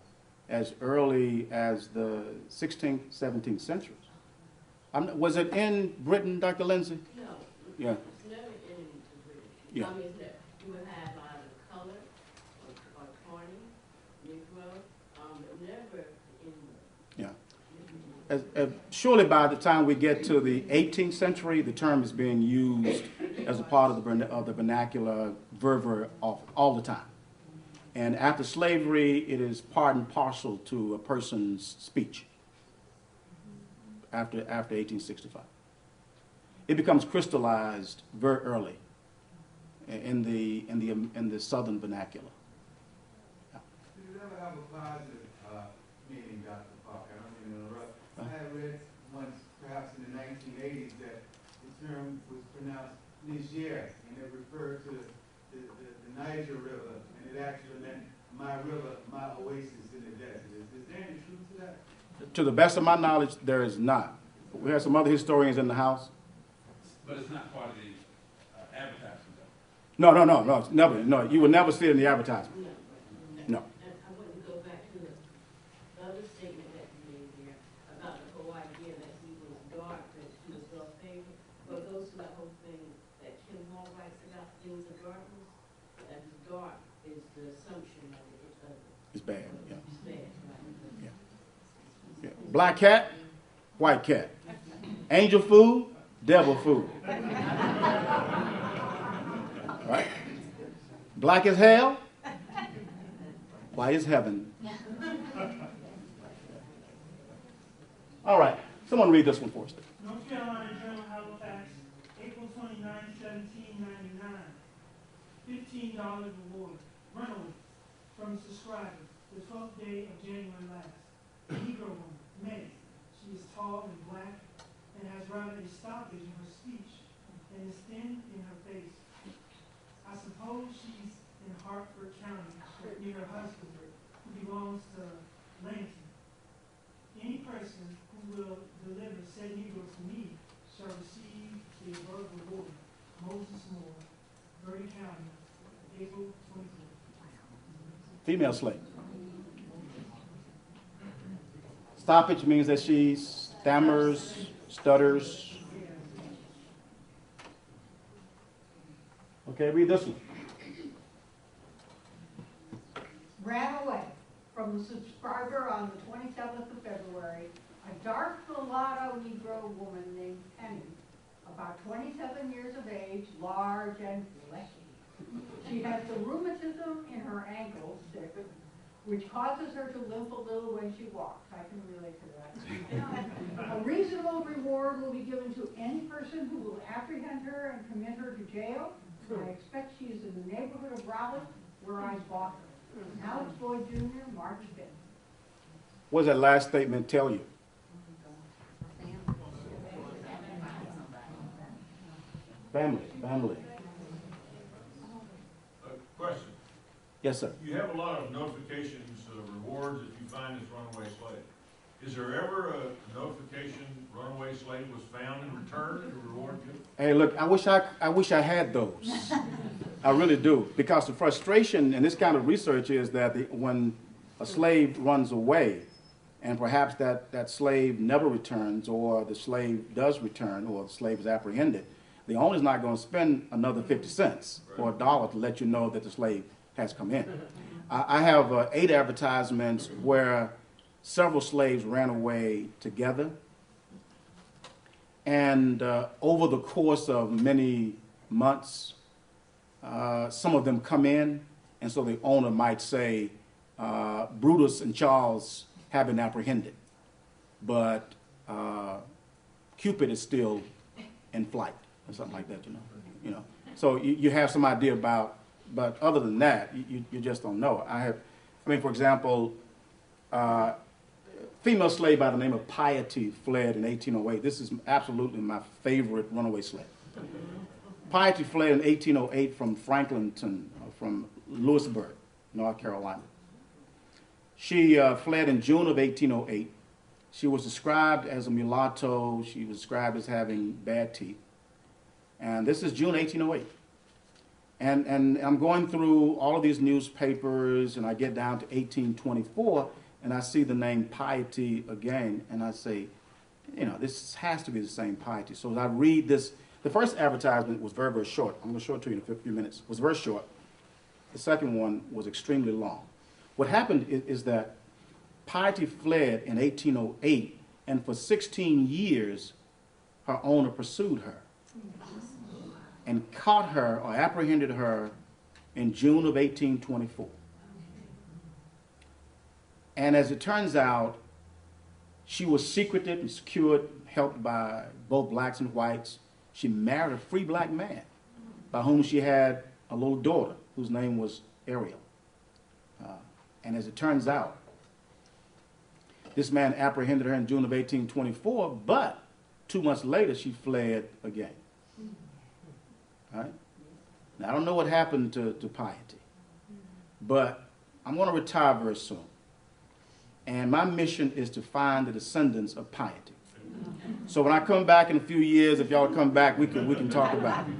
as early as the 16th, 17th centuries. Was it in Britain, Dr. Lindsay? No. Yeah. It's never in the British. Yeah. I mean, it's never. You would have either color or Tawny, Negro, but never in Yeah. Surely by the time we get to the 18th century, the term is being used as a part of the vernacular verver all the time. And after slavery, it is part and parcel to a person's speech after 1865. It becomes crystallized very early in the Southern vernacular. Did it ever have a positive meaning, Dr. Parker? I don't mean to interrupt. I had read once, perhaps in the 1980s, that the term was pronounced Niger, and it referred to the Niger River, and it actually meant my river, my oasis in the desert. Is there any truth to that? To the best of my knowledge, there is not. We have some other historians in the house. But it's not part of the advertisement, No, it's never. No, you will never see it in the advertisement. No. And I want to go back to the other statement that you made there about the whole idea that he was dark, that he was well-favored. But those who that whole thing that Kim Hall writes about things of darkness, that is dark is the assumption of it. It's bad, yeah. It's bad, right? Yeah. Black cat, white cat. Angel food, devil food. Right? Black as hell, white as heaven. All right, someone read this one for us. North Carolina Journal, Halifax, April 29, 1799. $15 reward. Runaway from the subscriber, the 12th day of January last. Negro woman, May. She is tall and black and has rather a stoppage in her speech and is thin in her face. I suppose she's in Hartford County near her husband, who belongs to Lansing. Any person who will deliver said Negro to me shall receive the above reward. Moses Moore, Bertie County, April 24th. Female slave. Stoppage means that she stammers, stutters. Okay, read this one. Ran away from the subscriber on the 27th of February, a dark mulatto Negro woman named Penny, about 27 years of age, large and fleshy. She has the rheumatism in her ankles, which causes her to limp a little when she walks. I can relate to that. A reasonable reward will be given to any person who will apprehend her and commit her to jail. I expect she is in the neighborhood of Raleigh, where I bought her. Alex Boyd Jr., March 5th. What does that last statement tell you? Family, family. Question. Yes, sir. You have a lot of notifications, rewards if you find this runaway slave. Is there ever a notification runaway slave was found and returned and a reward given? Hey, look, I wish I had those. I really do, because the frustration in this kind of research is that when a slave runs away, and perhaps that slave never returns, or the slave does return, or the slave is apprehended, the owner's not going to spend another 50 cents or $1 to let you know that the slave has come in. I have 8 advertisements where several slaves ran away together, and over the course of many months, some of them come in, and so the owner might say, Brutus and Charles have been apprehended, but Cupid is still in flight, or something like that, you know. So you have some idea about, but other than that, you just don't know. I mean, for example, female slave by the name of Piety fled in 1808. This is absolutely my favorite runaway slave. Piety fled in 1808 from Franklinton, from Lewisburg, North Carolina. She fled in June of 1808. She was described as a mulatto. She was described as having bad teeth. And this is June 1808. And I'm going through all of these newspapers, and I get down to 1824, and I see the name Piety again, and I say, you know, this has to be the same Piety. So as I read this, the first advertisement was very, very short. I'm going to show it to you in a few minutes. It was very short. The second one was extremely long. What happened is that Piety fled in 1808, and for 16 years, her owner pursued her and caught her or apprehended her in June of 1824. And as it turns out, she was secreted and secured, helped by both blacks and whites. She married a free black man by whom she had a little daughter whose name was Ariel. And as it turns out, this man apprehended her in June of 1824, but 2 months later she fled again. All right? Now, I don't know what happened to Piety, but I'm going to retire very soon. And my mission is to find the descendants of Piety. So when I come back in a few years, if y'all come back, we can talk about it.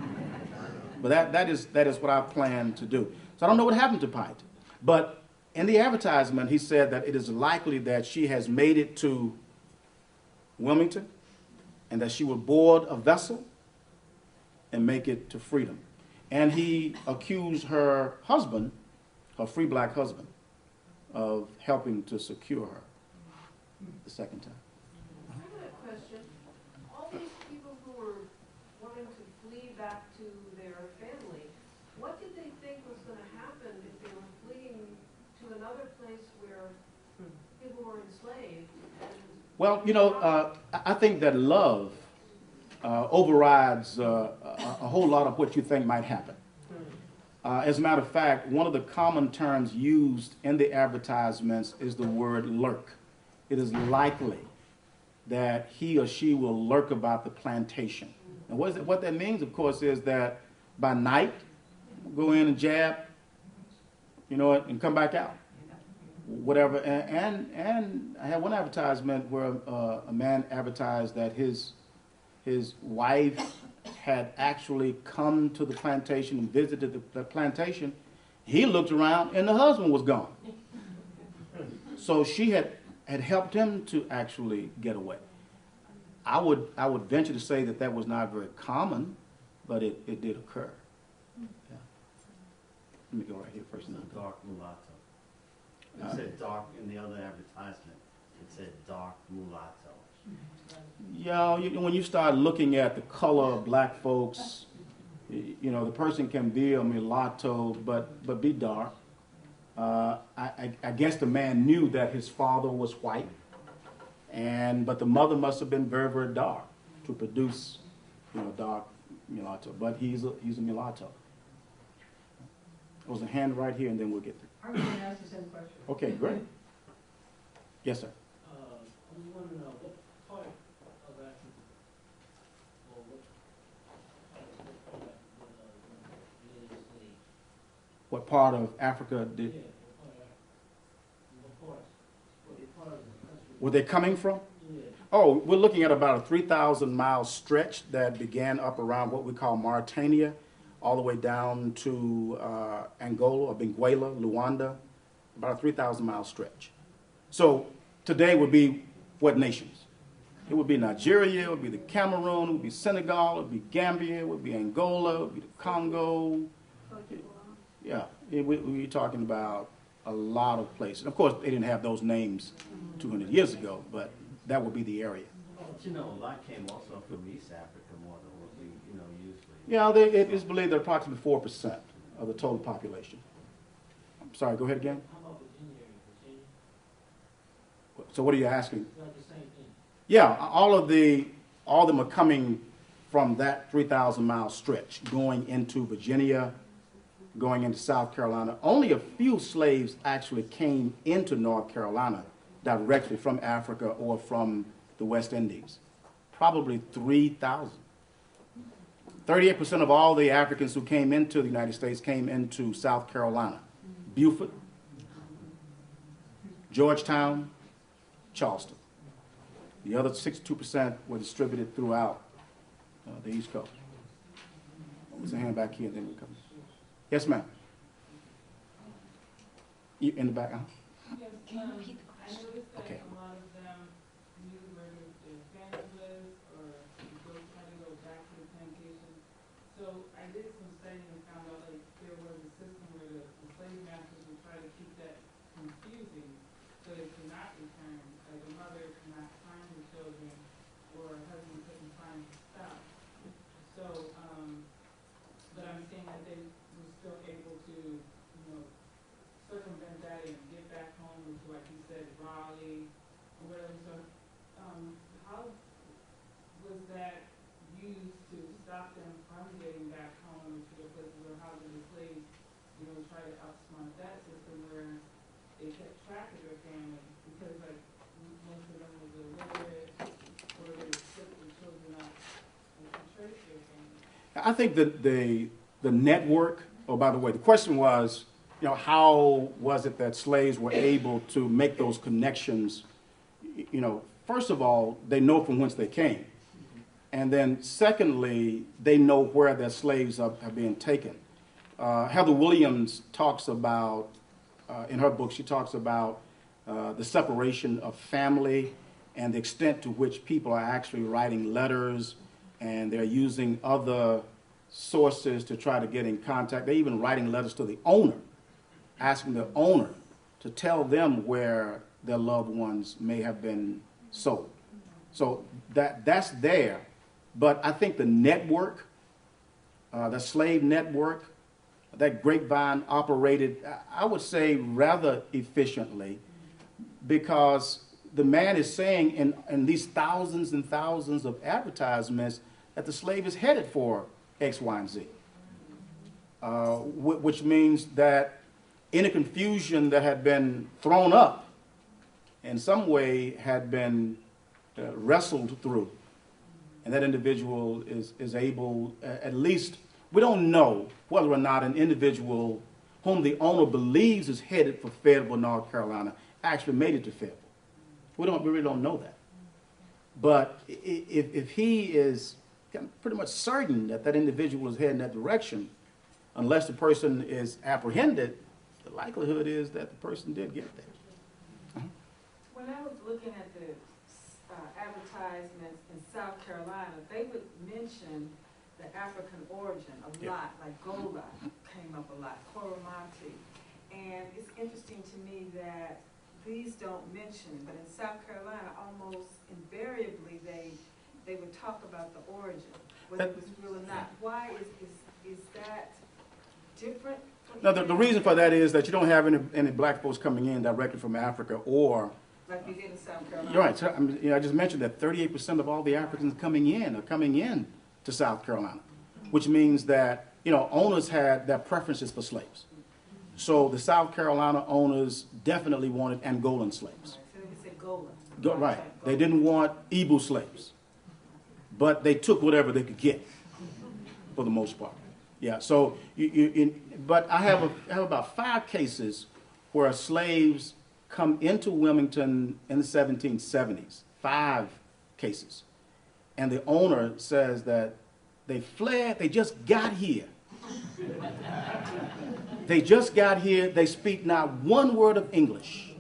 But that is what I plan to do. So I don't know what happened to Piety. But in the advertisement, he said that it is likely that she has made it to Wilmington and that she will board a vessel and make it to freedom. And he accused her husband, her free black husband, of helping to secure her the second time. I have a question. All these people who were wanting to flee back to their family, what did they think was going to happen if they were fleeing to another place where people were enslaved? Well, you know, I think that love overrides a whole lot of what you think might happen. As a matter of fact, one of the common terms used in the advertisements is the word lurk. It is likely that he or she will lurk about the plantation. And what that means, of course, is that by night, go in and jab, and come back out. Whatever. And I had one advertisement where a man advertised that his wife had actually come to the plantation and visited the plantation. He looked around and the husband was gone. So she had helped him to actually get away. I would venture to say that was not very common, but it did occur. Yeah. Let me go right here first. Dark mulatto. It said dark in the other advertisement. It said dark mulatto. Yeah, when you start looking at the color of black folks, the person can be a mulatto, but be dark. I guess the man knew that his father was white, but the mother must have been very, very dark to produce, dark mulatto. But he's a mulatto. There was a hand right here, and then we'll get there. I was going to ask the same question. Okay, great. Yes, sir. I was wondering what part of Africa, or What part of Africa did? Yeah, what part of the country? Were they coming from? Yeah. Oh, we're looking at about a 3,000-mile stretch that began up around what we call Mauritania, all the way down to Angola or Benguela, Luanda, about a 3,000-mile stretch. So today would be what nations? It would be Nigeria, it would be the Cameroon, it would be Senegal, it would be Gambia, it would be Angola, it would be the Congo. Yeah, we're talking about a lot of places. Of course, they didn't have those names 200 years ago, but that would be the area. But a lot came also from East Africa more than what we, usually. Yeah, it is believed that approximately 4% of the total population. I'm sorry, go ahead again. How about Virginia? So what are you asking? It's like the same thing. Yeah, all of them are coming from that 3,000-mile stretch, going into Virginia, going into South Carolina. Only a few slaves actually came into North Carolina directly from Africa or from the West Indies. Probably 3,000. 38% of all the Africans who came into the United States came into South Carolina. Beaufort, Georgetown, Charleston. The other 62% were distributed throughout the East Coast. There's a hand back here, then we come. Yes, ma'am. In the back, Yes, Can you repeat the I question? noticed that Okay. a lot of them knew where their family lives or try to go back to the plantation. So I did some studying and found out like there was a system where the slave masters would try to keep that confusing so they could not return. Like the mother could not find the children or her husband couldn't find his spouse. So, but I'm saying that they were still able to, circumvent that and get back home to, like you said, Raleigh or whatever. So, how was that used to stop them from getting back home to their places, or how did the slaves, try to outsmart that system where they kept track of their family? Because, like, most of them was illiterate, or they would split their children up and trace their family. I think that the network, oh, by the way, the question was, how was it that slaves were able to make those connections? First of all, they know from whence they came. And then secondly, they know where their slaves are being taken. Heather Williams talks about, in her book, she talks about the separation of family and the extent to which people are actually writing letters and they're using other sources to try to get in contact. They're even writing letters to the owner, asking the owner to tell them where their loved ones may have been sold. So that's there. But I think the network, the slave network, that grapevine operated, I would say, rather efficiently, because the man is saying in these thousands and thousands of advertisements that the slave is headed for X, Y, and Z. which means that any confusion that had been thrown up in some way had been wrestled through. And that individual is able, at least, we don't know whether or not an individual whom the owner believes is headed for Fayetteville, North Carolina, actually made it to Fayetteville. We really don't know that. But if he is pretty much certain that that individual is heading that direction, unless the person is apprehended, the likelihood is that the person did get there. When I was looking at the advertisements in South Carolina, they would mention the African origin a lot, like Gola came up a lot, Coromante. And it's interesting to me that these don't mention it, but in South Carolina, almost invariably, they would talk about the origin, whether it was real or not. Why is that different? No, the reason for that is that you don't have any black folks coming in directly from Africa or... Like we did in South Carolina. You're right. So, I just mentioned that 38% of all the Africans coming in are coming in to South Carolina, which means that, owners had their preferences for slaves. So the South Carolina owners definitely wanted Angolan slaves. So they said Gola. Right. They didn't want Igbo slaves, but they took whatever they could get for the most part. Yeah. So, but I have about 5 cases where slaves come into Wilmington in the 1770s. 5 cases. And the owner says that they fled, they just got here. They just got here, they speak not one word of English.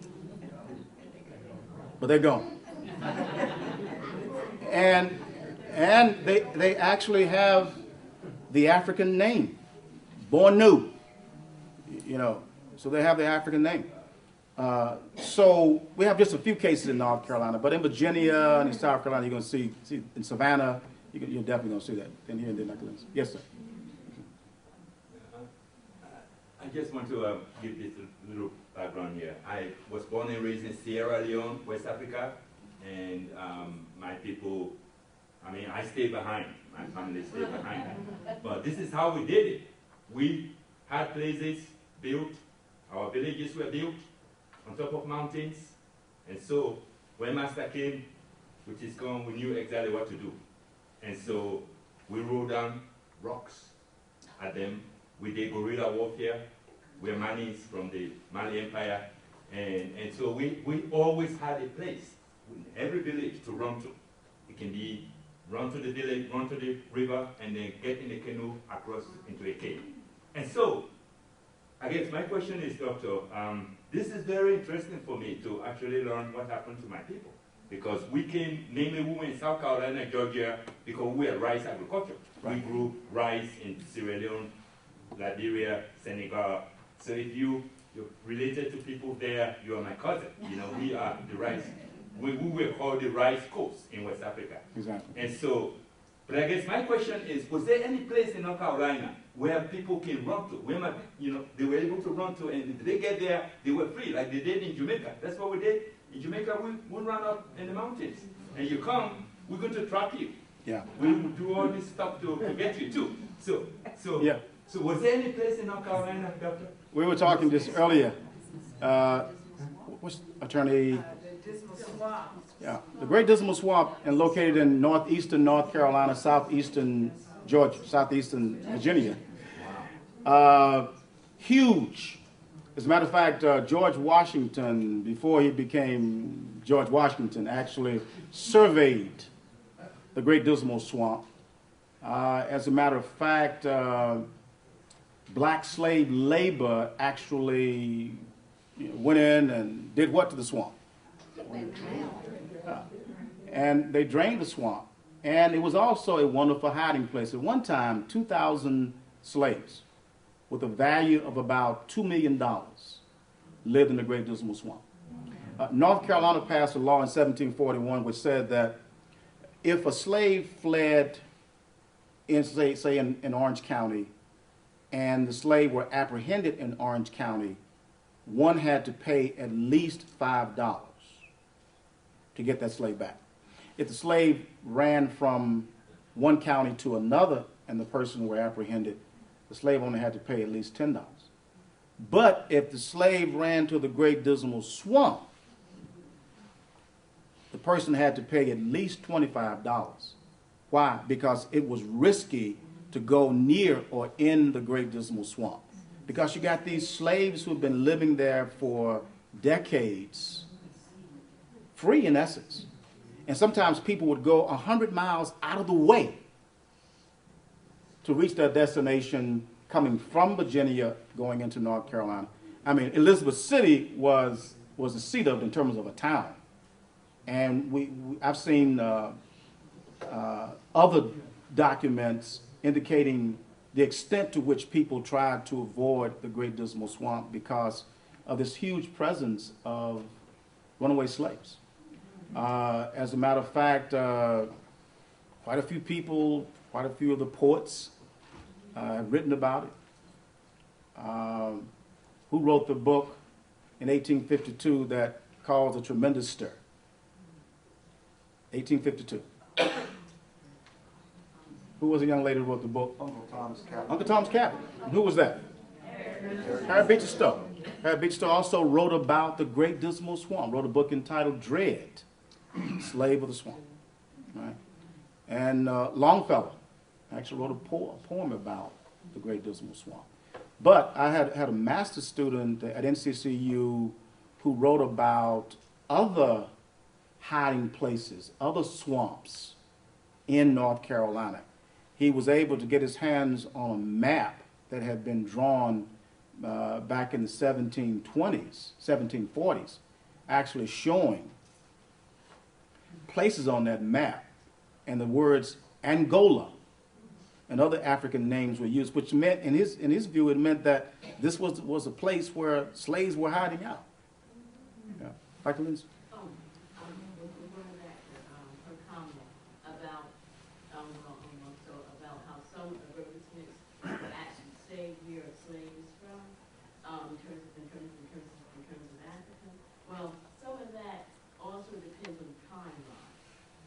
But they're gone. And they actually have the African name, born new, so they have the African name. So we have just a few cases in North Carolina, but in Virginia and in South Carolina, you're going to see in Savannah, you're definitely going to see that. And here in the Netherlands. Yes, sir. I just want to give this little background here. I was born and raised in Sierra Leone, West Africa, and my people, I stayed behind. My family stayed behind. But this is how we did it. We had places built, our villages were built on top of mountains, and so when Master came, which is gone, we knew exactly what to do. And so we rolled down rocks at them. We did guerrilla warfare. We're Manis from the Mali Empire. And so we always had a place in every village to run to. It can be run to the village, run to the river, and then get in the canoe across into a cave. And so, I guess my question is, Doctor, this is very interesting for me to actually learn what happened to my people. Because we came, mainly we were in South Carolina, Georgia, because we had rice agriculture. Right. We grew rice in Sierra Leone, Liberia, Senegal. So if you're related to people there, you are my cousin. We are the rice. We were called the rice coast in West Africa. Exactly. And so, but I guess my question is, was there any place in North Carolina where people can run to, where they were able to run to, and if they get there, they were free, like they did in Jamaica. That's what we did. In Jamaica, we run up in the mountains. And you come, we're going to trap you. Yeah. We will do all this stuff to get you too. So was there any place in North Carolina, Doctor? We were talking just earlier. What's Attorney? The Dismal Swamp. Yeah, the Great Dismal Swamp, and located in northeastern North Carolina, southeastern Georgia, southeastern Virginia. Huge. As a matter of fact, George Washington, before he became George Washington, actually surveyed the Great Dismal Swamp. As a matter of fact, black slave labor actually went in and did what to the swamp? And they drained the swamp. And it was also a wonderful hiding place. At one time, 2,000 slaves with a value of about $2 million lived in the Great Dismal Swamp. North Carolina passed a law in 1741 which said that if a slave fled in, say in Orange County, and the slave were apprehended in Orange County, one had to pay at least $5 to get that slave back. If the slave ran from one county to another and the person were apprehended, the slave owner had to pay at least $10. But if the slave ran to the Great Dismal Swamp, the person had to pay at least $25. Why? Because it was risky to go near or in the Great Dismal Swamp. Because you got these slaves who have been living there for decades, free in essence. And sometimes people would go 100 miles out of the way to reach their destination, coming from Virginia, going into North Carolina. I mean, Elizabeth City was the seat of it in terms of a town. And I've seen other documents indicating the extent to which people tried to avoid the Great Dismal Swamp because of this huge presence of runaway slaves. As a matter of fact, quite a few people, quite a few of the poets have written about it. Who wrote the book in 1852 that caused a tremendous stir? 1852. Who was the young lady who wrote the book? Uncle Tom's Cabin. Uncle Tom's Cabin. And who was that? Harriet Beecher Stowe. Harriet Beecher Stowe also wrote about the Great Dismal Swamp, wrote a book entitled Dread, Slave of the Swamp. Right? And Longfellow actually wrote a poem about the Great Dismal Swamp. But I had a master's student at NCCU who wrote about other hiding places, other swamps in North Carolina. He was able to get his hands on a map that had been drawn back in the 1720s, 1740s, actually showing places on that map, and the words Angola and other African names were used, which meant, in his view, it meant that this was a place where slaves were hiding out. Yeah. Dr. Lindsay? Well, some of that also depends on the timeline.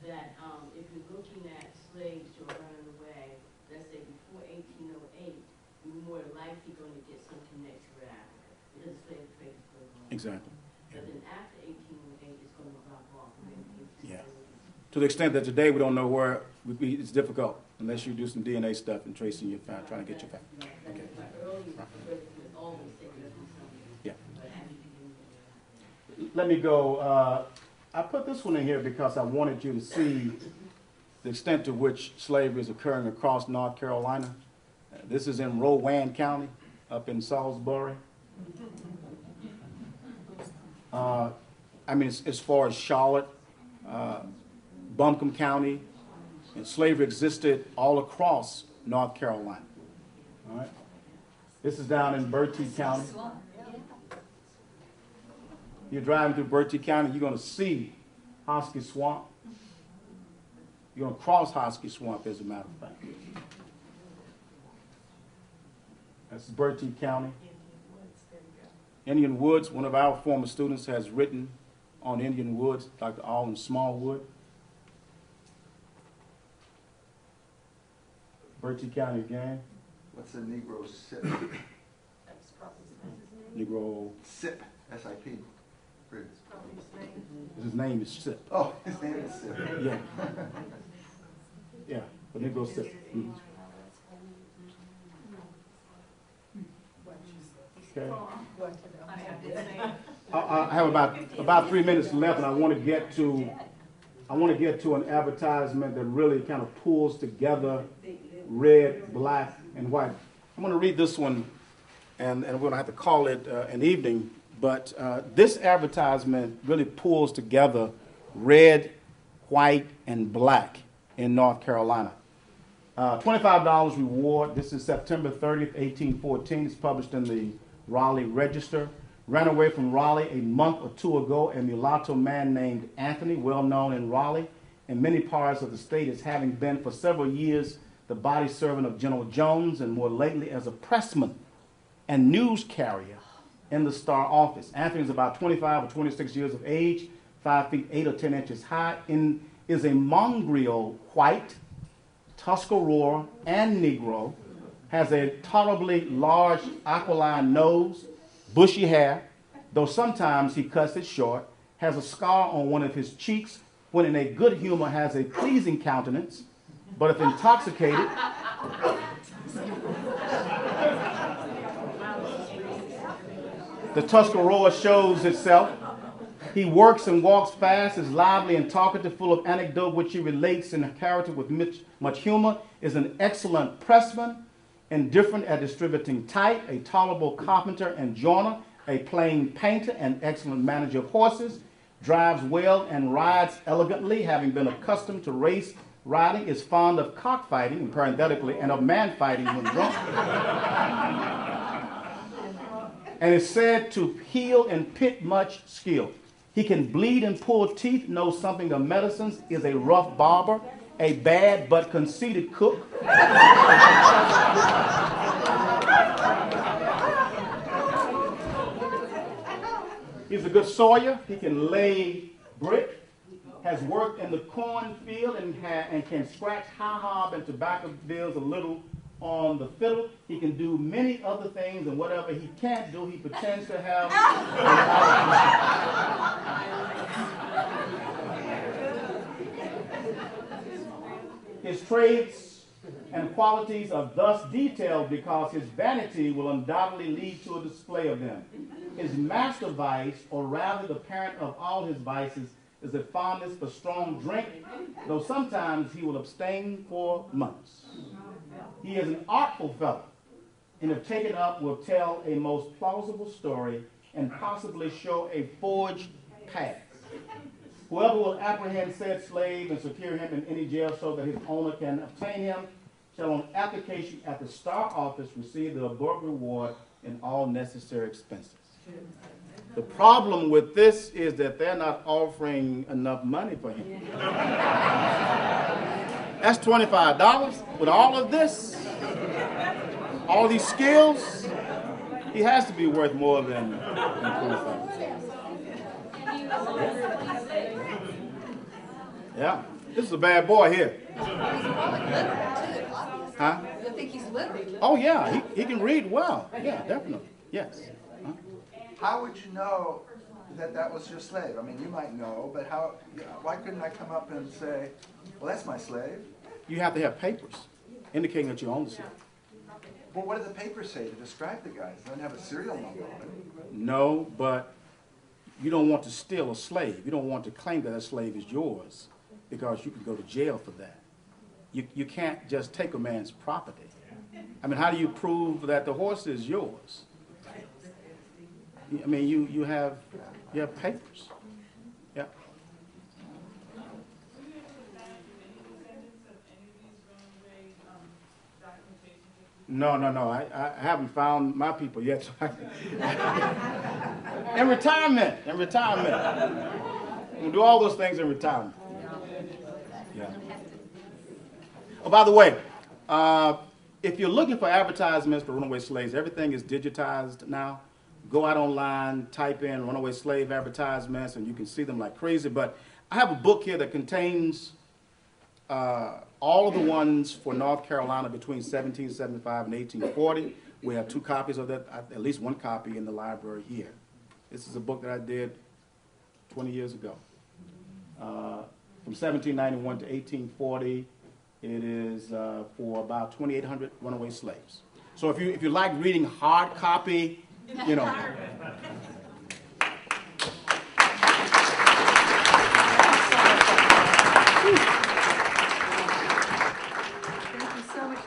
That if you're looking at slaves who are running away, let's say before 1808, you're more likely going to get some connection with Africa because the slave trade is going on. Exactly. But then after 1808, it's going to drop off. Yeah. To the extent that today we don't know where, it's difficult unless you do some DNA stuff and tracing your family, trying to get your family. Okay. Yeah. Let me go. I put this one in here because I wanted you to see the extent to which slavery is occurring across North Carolina. This is in Rowan County, up in Salisbury. I mean, as far as Charlotte, Buncombe County, and slavery existed all across North Carolina. All right. This is down in Bertie County. You're driving through Bertie County, you're going to see Hosky Swamp. You're going to cross Hosky Swamp, as a matter of fact. That's Bertie County. Indian Woods, one of our former students has written on Indian Woods, Dr. Alden Smallwood. Bertie County again. What's a Negro SIP? Negro SIP, S-I-P. His name is Sip. Oh, his name is Sip. Yeah. Yeah, but Negro Sip. Mm-hmm. Okay. I have about 3 minutes left, and I want to get to an advertisement that really kind of pulls together red, black, and white. I'm going to read this one, and we're going to have to call it an evening. But this advertisement really pulls together red, white, and black in North Carolina. $25 reward. This is September 30th, 1814. It's published in the Raleigh Register. Ran away from Raleigh a month or two ago, a mulatto man named Anthony, well known in Raleigh and many parts of the state as having been for several years the body servant of General Jones and more lately as a pressman and news carrier in the Star office. Anthony is about 25 or 26 years of age, 5 feet 8 or 10 inches high, and is a mongrel white, Tuscarora, and Negro, has a tolerably large aquiline nose, bushy hair, though sometimes he cuts it short, has a scar on one of his cheeks, when in a good humor has a pleasing countenance, but if intoxicated, the Tuscarora shows itself. He works and walks fast, is lively and talkative, full of anecdote, which he relates in a character with much humor, is an excellent pressman, indifferent at distributing type, a tolerable carpenter and joiner, a plain painter, and excellent manager of horses, drives well and rides elegantly, having been accustomed to race riding, is fond of cockfighting, parenthetically, and of man fighting when drunk, and is said to heal and pit much skill. He can bleed and pull teeth, knows something of medicines, is a rough barber, a bad but conceited cook. He's a good sawyer. He can lay brick, has worked in the cornfield, and can scratch high-hob and tobacco bills a little on the fiddle. He can do many other things, and whatever he can't do, he pretends to have. His traits and qualities are thus detailed because his vanity will undoubtedly lead to a display of them. His master vice, or rather the parent of all his vices, is a fondness for strong drink, though sometimes he will abstain for months. He is an artful fellow, and if taken up will tell a most plausible story and possibly show a forged past. Whoever will apprehend said slave and secure him in any jail so that his owner can obtain him shall on application at the Star Office receive the above reward and all necessary expenses. The problem with this is that they're not offering enough money for him. That's $25 with all of this, all these skills. He has to be worth more than $25. Yeah, this is a bad boy here. Huh? You think he's literate? Oh yeah, he can read well. Yeah, definitely. Yes. Huh? How would you know that that was your slave? I mean, you might know, but how? Why couldn't I come up and say, well, that's my slave? You have to have papers indicating that you own the slave. Well, what do the papers say to describe the guy? It doesn't have a serial number on it. No, but you don't want to steal a slave. You don't want to claim that a slave is yours because you can go to jail for that. You can't just take a man's property. I mean, how do you prove that the horse is yours? I mean, you have papers. Yeah. No. I haven't found my people yet. In retirement. We'll do all those things in retirement. Yeah. Oh, by the way, if you're looking for advertisements for runaway slaves, everything is digitized now. Go out online, type in runaway slave advertisements, and you can see them like crazy. But I have a book here that contains all of the ones for North Carolina between 1775 and 1840. We have 2 copies of that, at least 1 copy in the library here. This is a book that I did 20 years ago. From 1791 to 1840, it is for about 2,800 runaway slaves. So if you like reading hard copy, you know.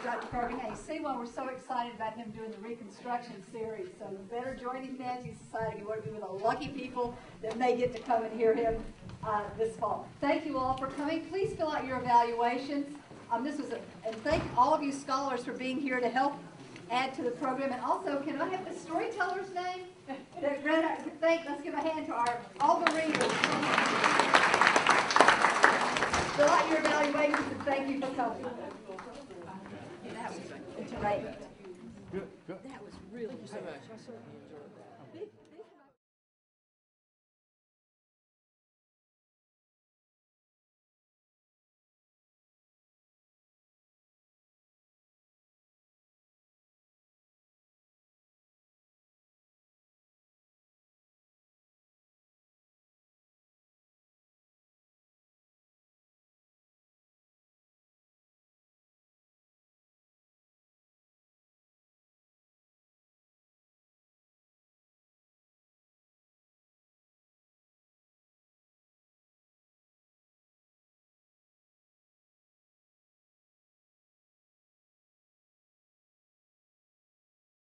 Dr. Parker. Now, you see why we're so excited about him doing the Reconstruction series. So you better join Humanity Society. You want to be with the lucky people that may get to come and hear him this fall. Thank you all for coming. Please fill out your evaluations. And thank all of you scholars for being here to help add to the program. And also, can I have the storyteller's name? Let's give a hand to all the readers. Fill out your evaluations and thank you for coming. That was great. Good. That was really good.